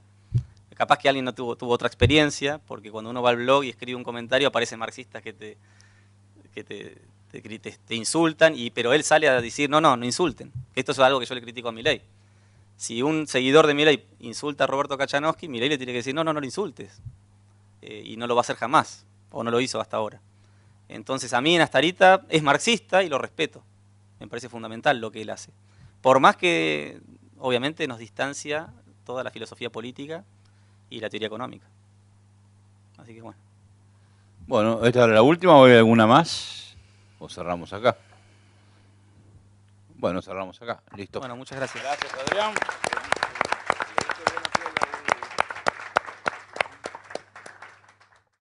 Capaz que alguien no tuvo otra experiencia, porque cuando uno va al blog y escribe un comentario aparecen marxistas que te insultan, pero él sale a decir, no insulten. Esto es algo que yo le critico a Milei. Si un seguidor de Milei insulta a Roberto Kachanowski, Milei le tiene que decir, no lo insultes. Y no lo va a hacer jamás, o no lo hizo hasta ahora. Entonces a mí en Astarita es marxista y lo respeto. Me parece fundamental lo que él hace. Por más que, obviamente, nos distancia toda la filosofía política y la teoría económica. Así que bueno. Bueno, esta era la última, ¿o hay alguna más? ¿O cerramos acá? Bueno, cerramos acá. Listo. Bueno, muchas gracias. Gracias, Adrián.